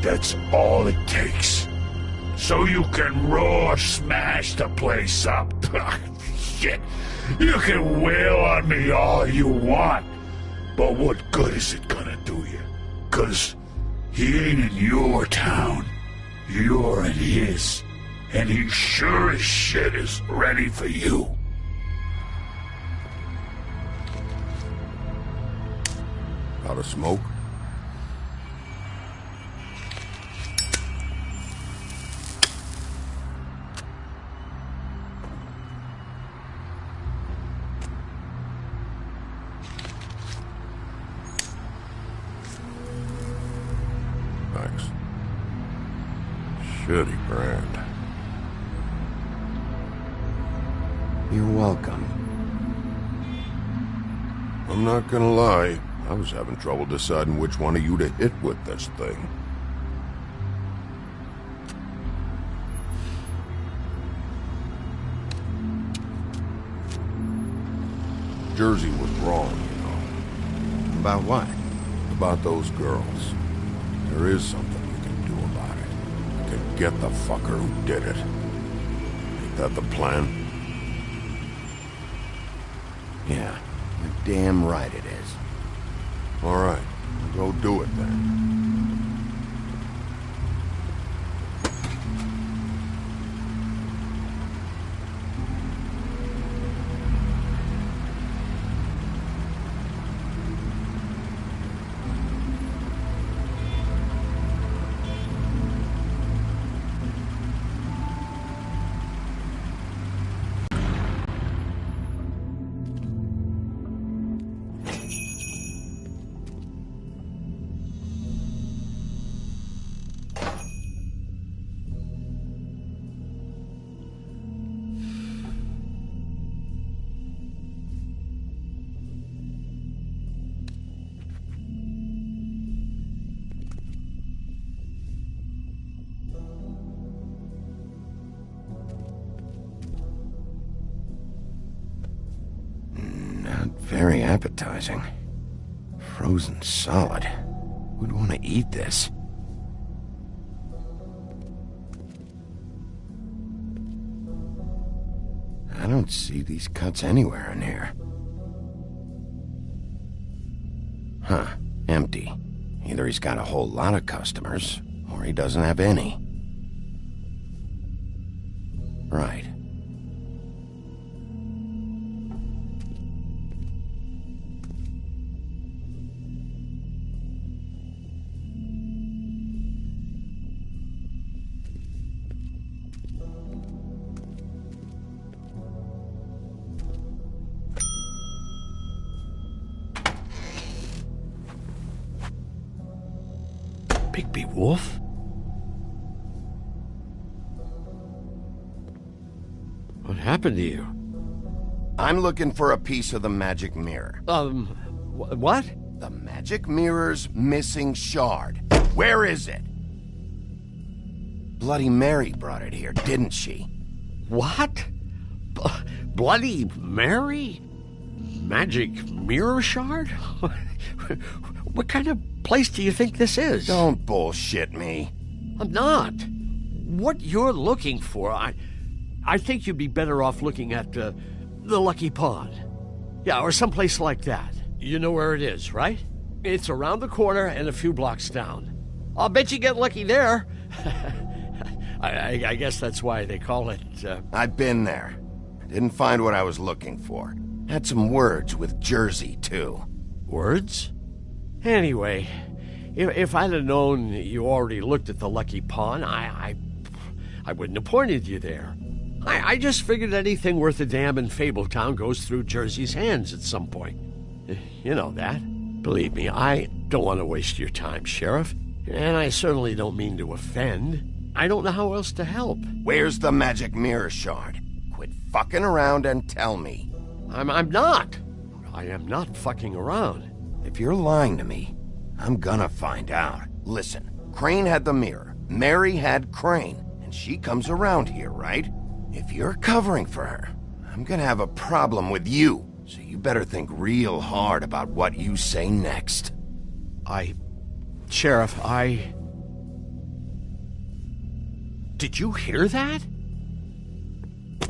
That's all it takes. So you can roar smash the place up. Shit. You can wail on me all you want, but what good is it gonna do you? 'Cause he ain't in your town. You're in his. And he sure as shit is ready for you. Out of smoke? Thanks. Shitty brand. You're welcome. I'm not gonna lie. I was having trouble deciding which one of you to hit with this thing. Jersey was wrong, you know. About what? About those girls. There is something you can do about it. You can get the fucker who did it. Ain't that the plan? Yeah, damn right it is. All right, go do it then. Very appetizing. Frozen solid. Who'd want to eat this? I don't see these cuts anywhere in here. Huh. Empty. Either he's got a whole lot of customers, or he doesn't have any. Right. Bigby Wolf? What happened to you? I'm looking for a piece of the magic mirror. What? The magic mirror's missing shard. Where is it? Bloody Mary brought it here, didn't she? What? Bloody Mary? Magic mirror shard? What kind of place do you think this is? Don't bullshit me. I'm not. What you're looking for, I think you'd be better off looking at the Lucky Pond. Yeah, or someplace like that. You know where it is, right? It's around the corner and a few blocks down. I'll bet you get lucky there. I guess that's why they call it... I've been there. Didn't find what I was looking for. Had some words with Jersey, too. Words? Anyway, if I'd have known you already looked at the Lucky Pond, I wouldn't have pointed you there. I just figured anything worth a damn in Fabletown goes through Jersey's hands at some point. You know that. Believe me, I don't want to waste your time, Sheriff. And I certainly don't mean to offend. I don't know how else to help. Where's the magic mirror shard? Quit fucking around and tell me. I'm not. I am not fucking around. If you're lying to me, I'm gonna find out. Listen, Crane had the mirror. Mary had Crane. And she comes around here, right? If you're covering for her, I'm gonna have a problem with you. So you better think real hard about what you say next. Sheriff, Did you hear that?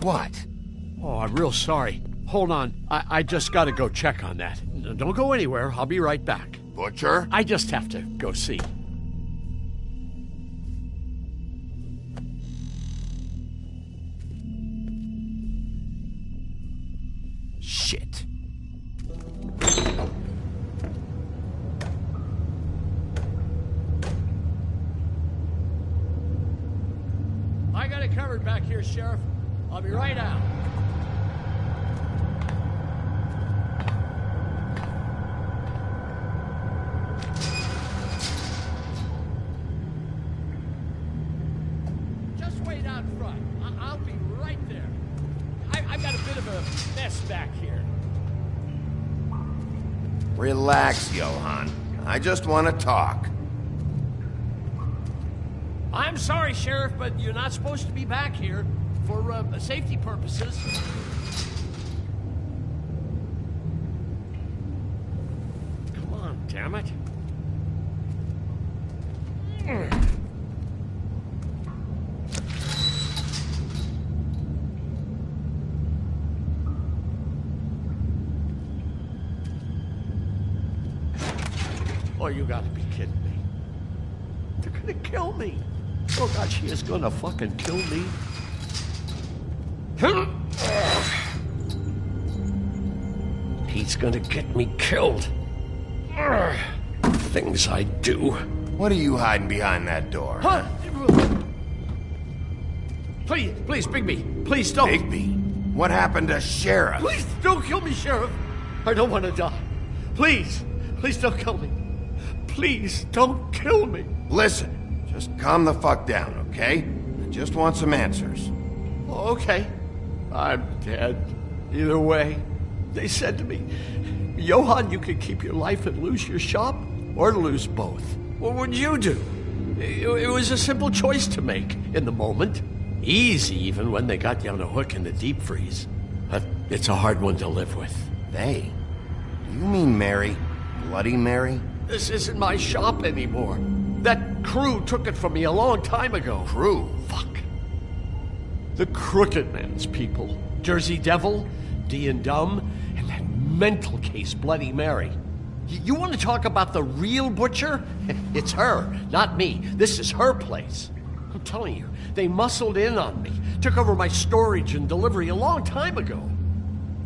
What? Oh, I'm real sorry. Hold on. I just gotta go check on that. Don't go anywhere. I'll be right back. Butcher? I just have to go see. Shit. I got it covered back here, Sheriff. I'll be right out. Just wait out front. I'll be right there. I've got a bit of a mess back here. Relax, Johann. I just want to talk. I'm sorry, Sheriff, but you're not supposed to be back here for safety purposes. Come on, damn it. Oh, you gotta be kidding me. They're gonna kill me. Oh, God, she is gonna fucking kill me. He's gonna get me killed. Things I do. What are you hiding behind that door? Huh? Please, Bigby, please don't. Bigby? What happened to Sheriff? Please don't kill me, Sheriff. I don't want to die. Please don't kill me. Please don't kill me. Listen, just calm the fuck down, okay? I just want some answers. Okay. I'm dead. Either way. They said to me, Johann, you could keep your life and lose your shop, or lose both. What would you do? It was a simple choice to make in the moment. Easy, even when they got you on a hook in the deep freeze. But it's a hard one to live with. They? Do you mean Mary? Bloody Mary? This isn't my shop anymore. That crew took it from me a long time ago. Crew? Fuck. The Crooked Man's people. Jersey Devil, D and Dumb, and that mental case, Bloody Mary. You want to talk about the real butcher? It's her, not me. This is her place. I'm telling you, they muscled in on me, took over my storage and delivery a long time ago.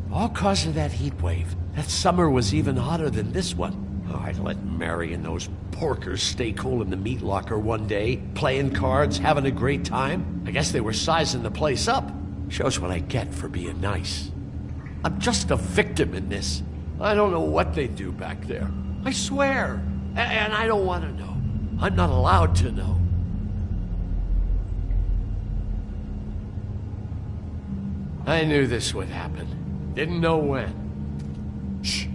All cause of that heat wave. That summer was even hotter than this one. Oh, I'd let Mary and those porkers stay cool in the meat locker one day, playing cards, having a great time. I guess they were sizing the place up. Shows what I get for being nice. I'm just a victim in this. I don't know what they do back there. I swear. And I don't want to know. I'm not allowed to know. I knew this would happen. Didn't know when. Shh.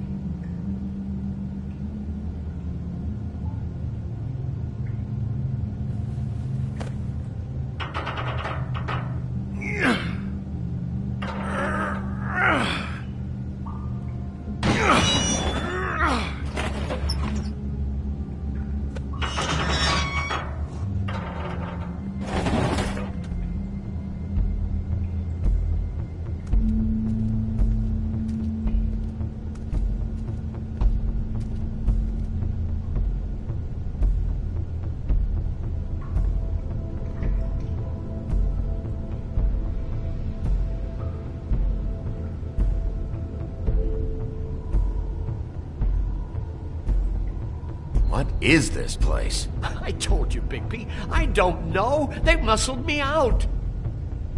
What is this place? I told you, Bigby. I don't know. They muscled me out.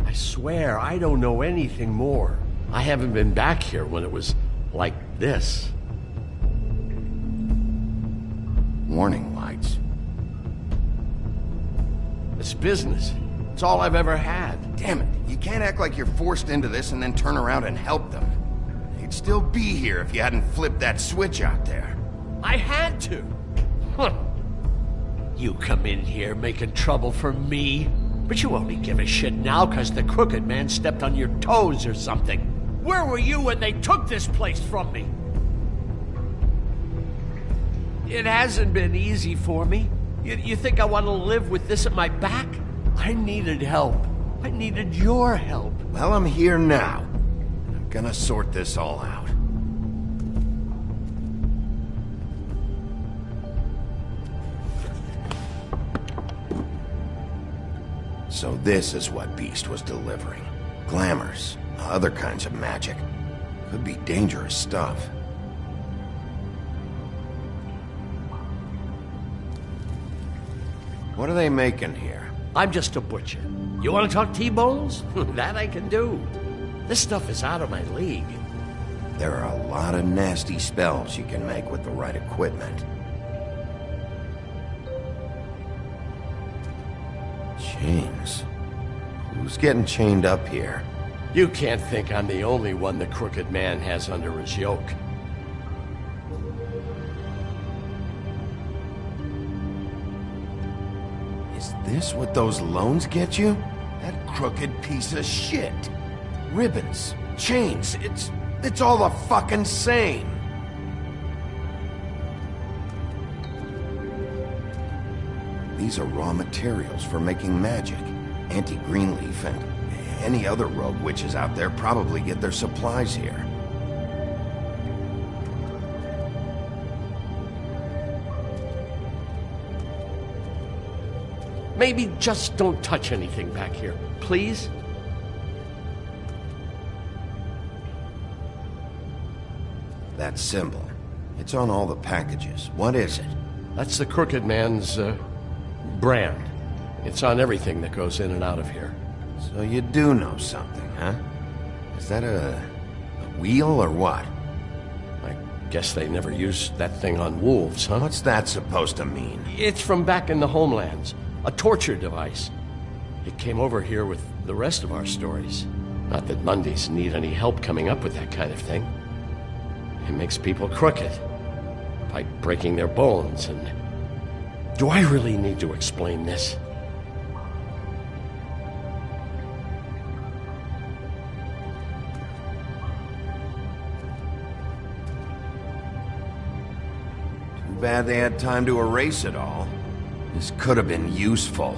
I swear I don't know anything more. I haven't been back here when it was like this. Warning lights. It's business. It's all I've ever had. Damn it. You can't act like you're forced into this and then turn around and help them. They'd still be here if you hadn't flipped that switch out there. I had to. Huh. You come in here making trouble for me, but you only give a shit now because the Crooked Man stepped on your toes or something. Where were you when they took this place from me? It hasn't been easy for me. You think I want to live with this at my back? I needed help. I needed your help. Well, I'm here now. I'm gonna sort this all out. So this is what Beast was delivering. Glamours, other kinds of magic. Could be dangerous stuff. What are they making here? I'm just a butcher. You want to talk T-bones? That I can do. This stuff is out of my league. There are a lot of nasty spells you can make with the right equipment. Chains. Who's getting chained up here? You can't think I'm the only one the Crooked Man has under his yoke. Is this what those loans get you? That crooked piece of shit. Ribbons, chains, it's all the fucking same. These are raw materials for making magic. Auntie Greenleaf and any other rogue witches out there probably get their supplies here. Maybe just don't touch anything back here, please? That symbol. It's on all the packages. What is it? That's the Crooked Man's, brand. It's on everything that goes in and out of here. So you do know something, huh? Is that a wheel or what? I guess they never used that thing on wolves, huh? What's that supposed to mean? It's from back in the homelands. A torture device. It came over here with the rest of our stories. Not that Mundies need any help coming up with that kind of thing. It makes people crooked by breaking their bones, and... Do I really need to explain this? Too bad they had time to erase it all. This could have been useful.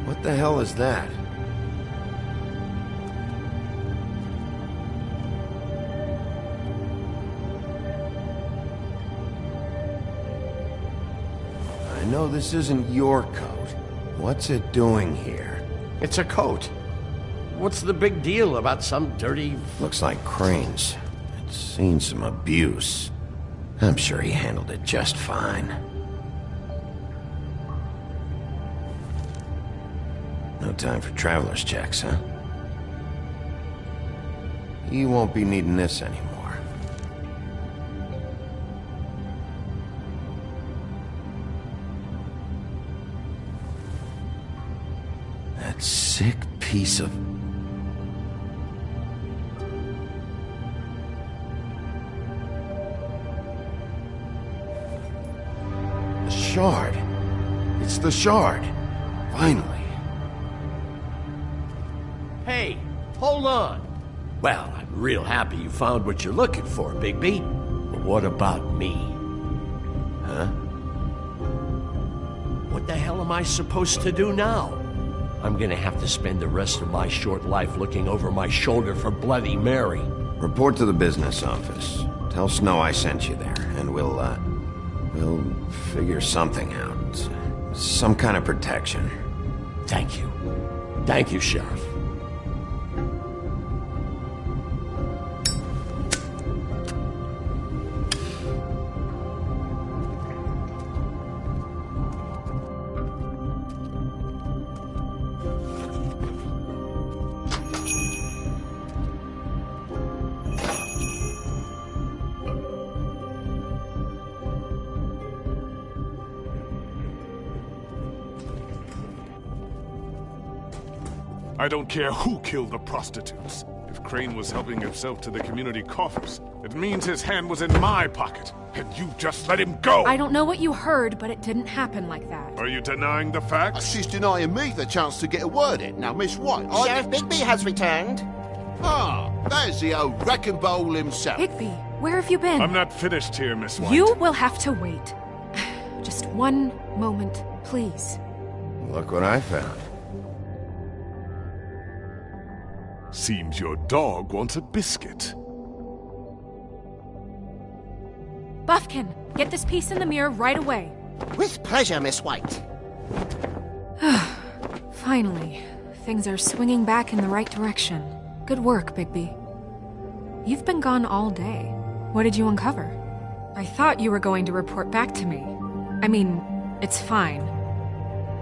What the hell is that? I know this isn't your coat. What's it doing here? It's a coat. What's the big deal about some dirty... Looks like Crane's. It's seen some abuse. I'm sure he handled it just fine. No time for traveler's checks, huh? You won't be needing this anymore. That sick piece of... The shard. It's the shard. Finally. Hey, hold on. Well, I'm real happy you found what you're looking for, Bigby. But what about me? Huh? What the hell am I supposed to do now? I'm gonna have to spend the rest of my short life looking over my shoulder for Bloody Mary. Report to the business office. Tell Snow I sent you there, and we'll figure something out. Some kind of protection. Thank you. Thank you, Sheriff. I don't care who killed the prostitutes. If Crane was helping himself to the community coffers, it means his hand was in my pocket, and you just let him go! I don't know what you heard, but it didn't happen like that. Are you denying the facts? She's denying me the chance to get a word in. Now, Miss White... Sheriff Bigby has returned. Ah, there's the old wrecking bowl himself. Bigby, where have you been? I'm not finished here, Miss White. You will have to wait. Just one moment, please. Look what I found. Seems your dog wants a biscuit. Buffkin, get this piece in the mirror right away. With pleasure, Miss White. Finally, things are swinging back in the right direction. Good work, Bigby. You've been gone all day. What did you uncover? I thought you were going to report back to me. I mean, it's fine.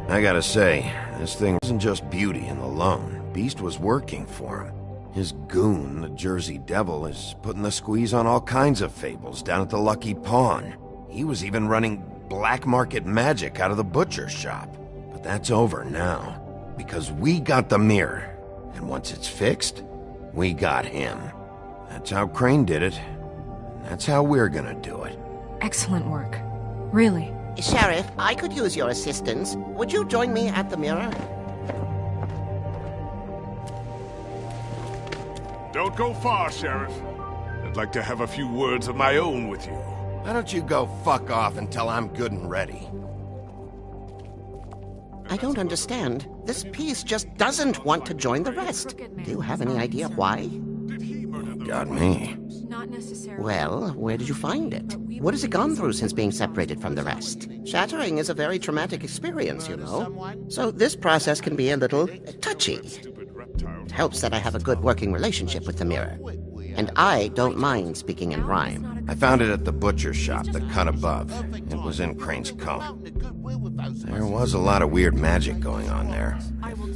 I gotta say, this thing wasn't just beauty and alone. Beast was working for him. His goon, the Jersey Devil, is putting the squeeze on all kinds of fables down at the Lucky Pawn. He was even running black market magic out of the butcher's shop. But that's over now, because we got the mirror. And once it's fixed, we got him. That's how Crane did it. That's how we're gonna do it. Excellent work. Really. Sheriff, I could use your assistance. Would you join me at the mirror? Don't go far, Sheriff. I'd like to have a few words of my own with you. Why don't you go fuck off until I'm good and ready? I don't understand. This piece just doesn't want to join the rest. Do you have any idea why? Got me. Not necessarily. Well, where did you find it? What has it gone through since being separated from the rest? Shattering is a very traumatic experience, you know. So this process can be a little touchy. It helps that I have a good working relationship with the mirror. And I don't mind speaking in rhyme. I found it at the butcher shop, the cut above. It was in Crane's Cone. There was a lot of weird magic going on there.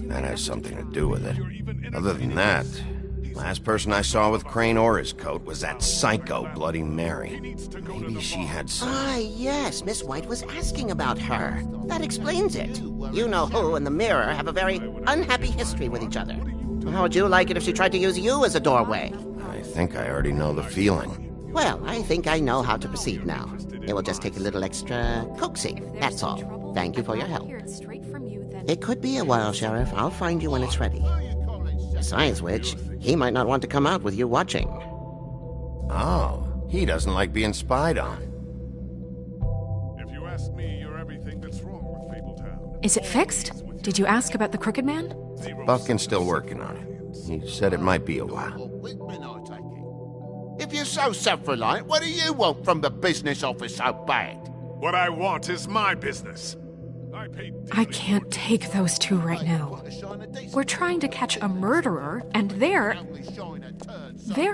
That has something to do with it. Other than that, last person I saw with Crane or his coat was that psycho Bloody Mary. Maybe she had some... Ah, yes, Miss White was asking about her. That explains it. You know who and the mirror have a very unhappy history with each other. How would you like it if she tried to use you as a doorway? I think I already know the feeling. Well, I think I know how to proceed now. It will just take a little extra coaxing, that's all. Thank you for your help. It could be a while, Sheriff. I'll find you when it's ready. Besides which, he might not want to come out with you watching. Oh, he doesn't like being spied on. If you ask me, you're everything that's wrong with Fabletown. Is it fixed? Did you ask about the Crooked Man? Buckin's still working on it. He said it might be a while. If you're so self-reliant, what do you want from the business office so bad? What I want is my business. I can't take those two right now. We're trying to catch a murderer, and they're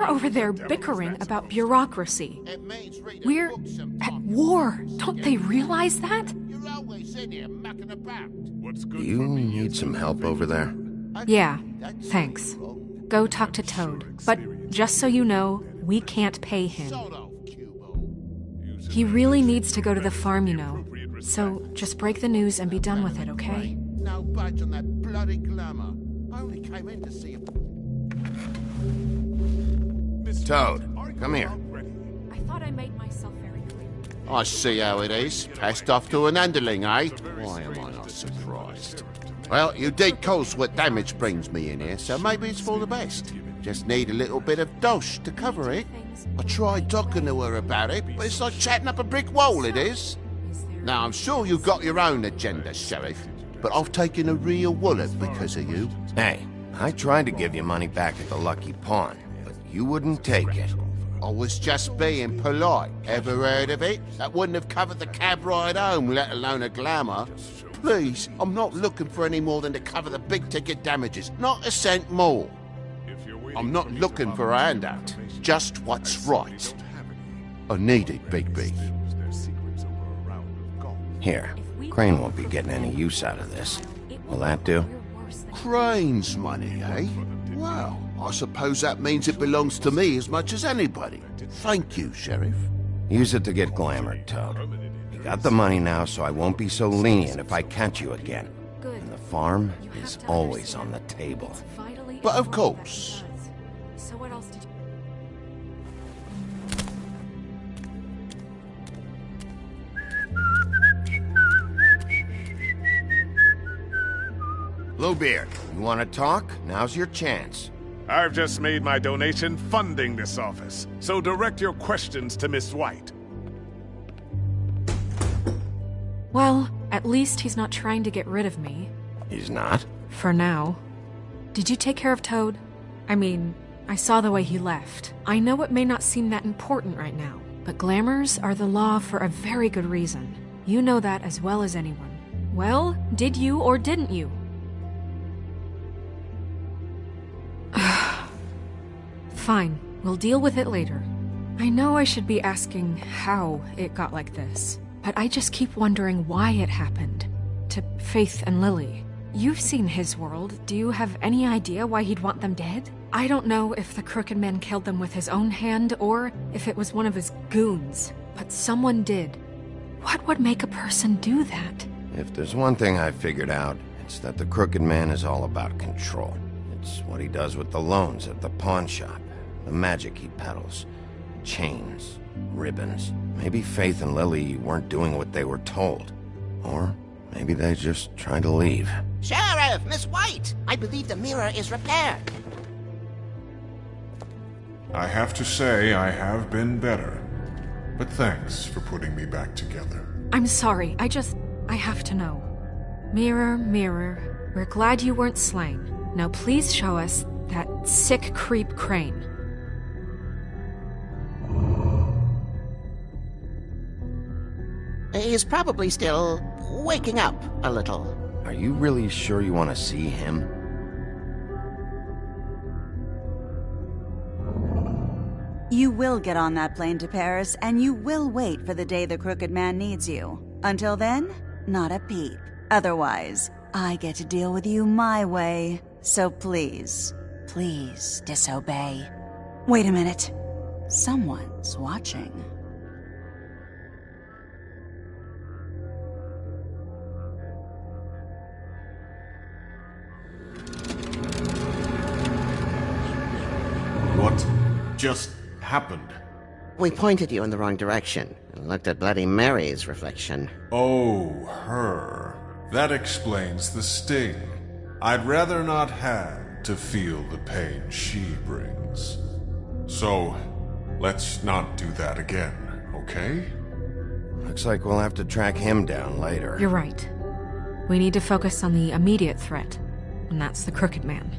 over there bickering about bureaucracy. We're at war. Don't they realize that? Do you need some help over there? Yeah, thanks. Go talk to Toad. But just so you know, we can't pay him. He really needs to go to the farm, you know. So just break the news and be done with it, okay? No budge on that bloody glamour. I only came in to see Toad, come here. I thought I made myself very clear. I see how it is. Passed off to an underling, eh? Why am I not surprised? Well, you did cause what damage brings me in here, so maybe it's for the best. Just need a little bit of dosh to cover it. I tried talking to her about it, but it's like chatting up a brick wall, it is. Now, I'm sure you've got your own agenda, Sheriff, but I've taken a real wallet because of you. Hey, I tried to give you money back at the Lucky Pawn, but you wouldn't take it. I was just being polite. Ever heard of it? That wouldn't have covered the cab ride home, let alone a glamour. Please, I'm not looking for any more than to cover the big-ticket damages. Not a cent more. I'm not looking for a handout. Just what's right. I need it, Bigby. Here, Crane won't be getting any use out of this. Will that do? Crane's money, eh? Well, I suppose that means it belongs to me as much as anybody. Thank you, Sheriff. Use it to get glamored, Toad. You got the money now, so I won't be so lenient if I catch you again. And the farm is always on the table. But of course. So what else did you... Bluebeard, you want to talk? Now's your chance. I've just made my donation funding this office, so direct your questions to Miss White. Well, at least he's not trying to get rid of me. He's not? For now. Did you take care of Toad? I mean, I saw the way he left. I know it may not seem that important right now, but glamours are the law for a very good reason. You know that as well as anyone. Well, did you or didn't you? Fine, we'll deal with it later. I know I should be asking how it got like this, but I just keep wondering why it happened. To Faith and Lily. You've seen his world. Do you have any idea why he'd want them dead? I don't know if the Crooked Man killed them with his own hand or if it was one of his goons, but someone did. What would make a person do that? If there's one thing I figured out, it's that the Crooked Man is all about control. It's what he does with the loans at the pawn shop, the magic he peddles, chains, ribbons. Maybe Faith and Lily weren't doing what they were told. Or maybe they just tried to leave. Sheriff, Miss White! I believe the mirror is repaired. I have to say I have been better. But thanks for putting me back together. I'm sorry, I have to know. Mirror, mirror, we're glad you weren't slain. Now please show us that sick creep Crane. He's probably still waking up a little. Are you really sure you want to see him? You will get on that plane to Paris, and you will wait for the day the Crooked Man needs you. Until then, not a peep. Otherwise, I get to deal with you my way. So please, please disobey. Wait a minute. Someone's watching. What just happened? We pointed you in the wrong direction and looked at Bloody Mary's reflection. Oh, her. That explains the sting. I'd rather not have to feel the pain she brings. So, let's not do that again, okay? Looks like we'll have to track him down later. You're right. We need to focus on the immediate threat, and that's the Crooked Man.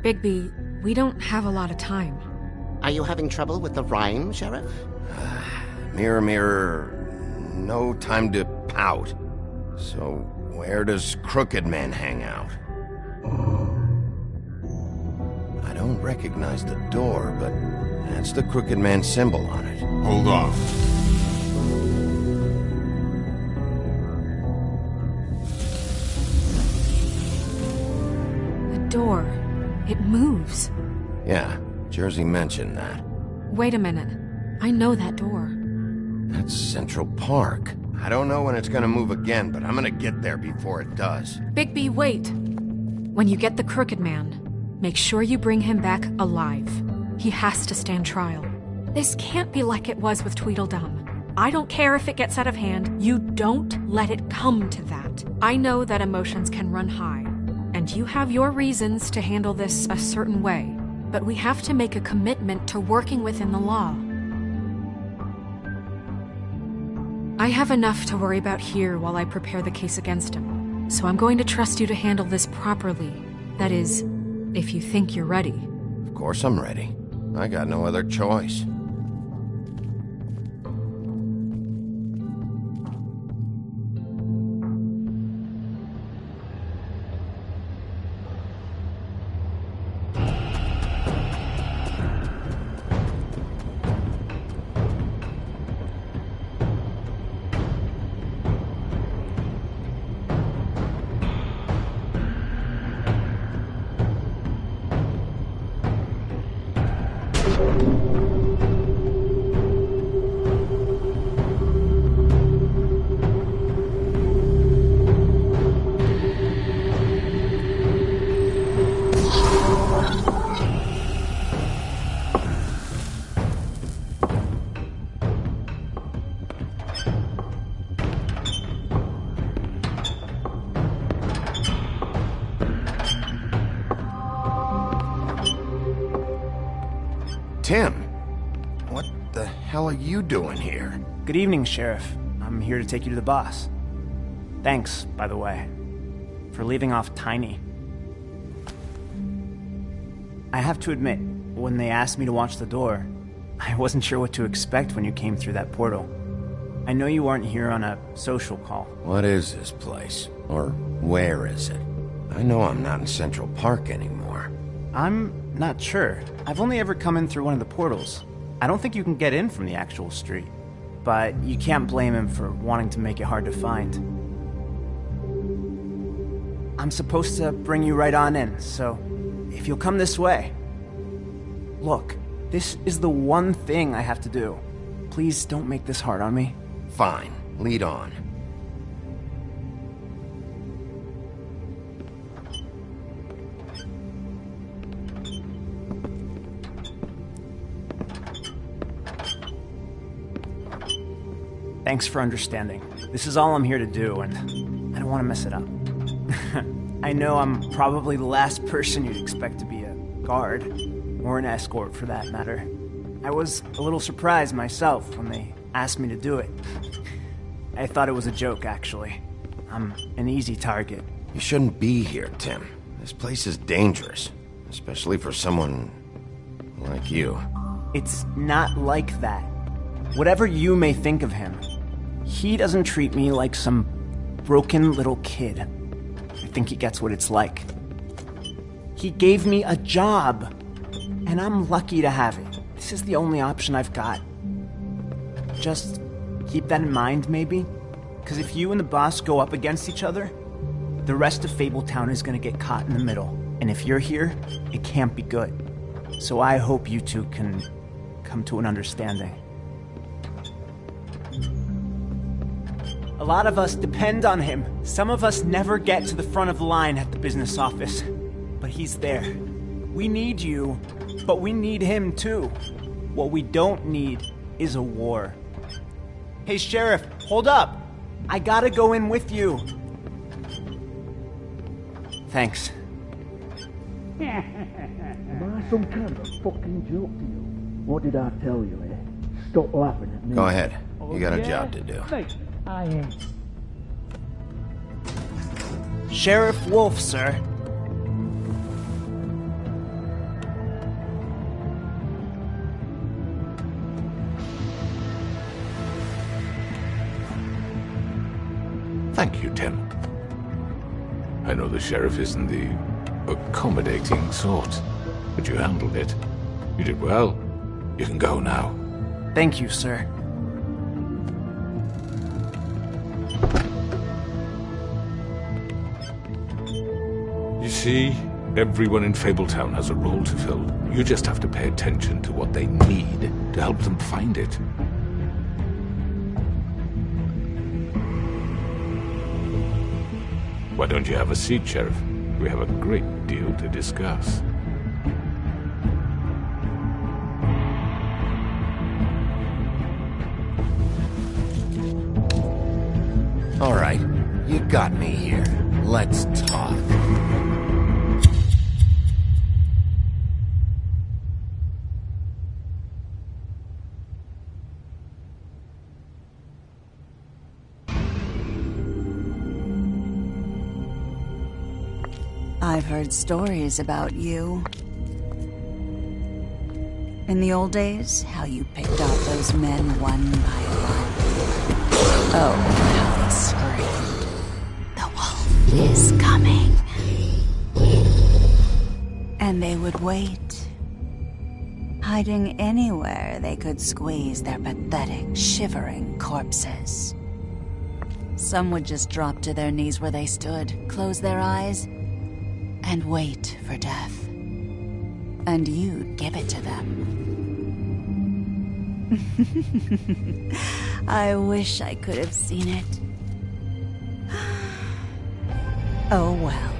Bigby, we don't have a lot of time. Are you having trouble with the rhyme, Sheriff? Mirror, mirror, no time to pout. So, where does Crooked Man hang out? I don't recognize the door, but that's the Crooked Man symbol on it. Hold on. The door. It moves. Yeah, Jersey mentioned that. Wait a minute. I know that door. That's Central Park. I don't know when it's gonna move again, but I'm gonna get there before it does. Bigby, wait! When you get the Crooked Man, make sure you bring him back alive. He has to stand trial. This can't be like it was with Tweedledum. I don't care if it gets out of hand. You don't let it come to that. I know that emotions can run high, and you have your reasons to handle this a certain way, but we have to make a commitment to working within the law. I have enough to worry about here while I prepare the case against him, so I'm going to trust you to handle this properly. That is, if you think you're ready. Of course I'm ready. I got no other choice. Tim, what the hell are you doing here? Good evening, Sheriff. I'm here to take you to the boss. Thanks, by the way, for leaving off Tiny. I have to admit, when they asked me to watch the door, I wasn't sure what to expect when you came through that portal. I know you weren't here on a social call. What is this place? Or where is it? I know I'm not in Central Park anymore. I'm not sure. I've only ever come in through one of the portals. I don't think you can get in from the actual street. But you can't blame him for wanting to make it hard to find. I'm supposed to bring you right on in, so if you'll come this way. Look, this is the one thing I have to do. Please don't make this hard on me. Fine, lead on. Thanks for understanding. This is all I'm here to do, and I don't want to mess it up. I know I'm probably the last person you'd expect to be a guard, or an escort for that matter. I was a little surprised myself when they asked me to do it. I thought it was a joke, actually. I'm an easy target. You shouldn't be here, Tim. This place is dangerous, especially for someone like you. It's not like that. Whatever you may think of him, he doesn't treat me like some broken little kid. I think he gets what it's like. He gave me a job, and I'm lucky to have it. This is the only option I've got. Just keep that in mind, maybe? Because if you and the boss go up against each other, the rest of Fabletown is going to get caught in the middle. And if you're here, it can't be good. So I hope you two can come to an understanding. A lot of us depend on him. Some of us never get to the front of the line at the business office. But he's there. We need you, but we need him too. What we don't need is a war. Hey, Sheriff, hold up! I gotta go in with you. Thanks. Am I some kind of fucking joke to you? What did I tell you, eh? Stop laughing at me. Go ahead. You got a job to do. Mate, I ain't. Sheriff Wolf, sir. Thank you, Tim. I know the sheriff isn't the accommodating sort, but you handled it. You did well. You can go now. Thank you, sir. You see, everyone in Fabletown has a role to fill. You just have to pay attention to what they need to help them find it. Why don't you have a seat, Sheriff? We have a great deal to discuss. All right, you got me here. Let's talk. I've heard stories about you. In the old days, how you picked off those men one by one. Oh, how they screamed. The wolf is coming. And they would wait, hiding anywhere they could squeeze their pathetic, shivering corpses. Some would just drop to their knees where they stood, close their eyes, and wait for death. And you'd give it to them. I wish I could have seen it. Oh well.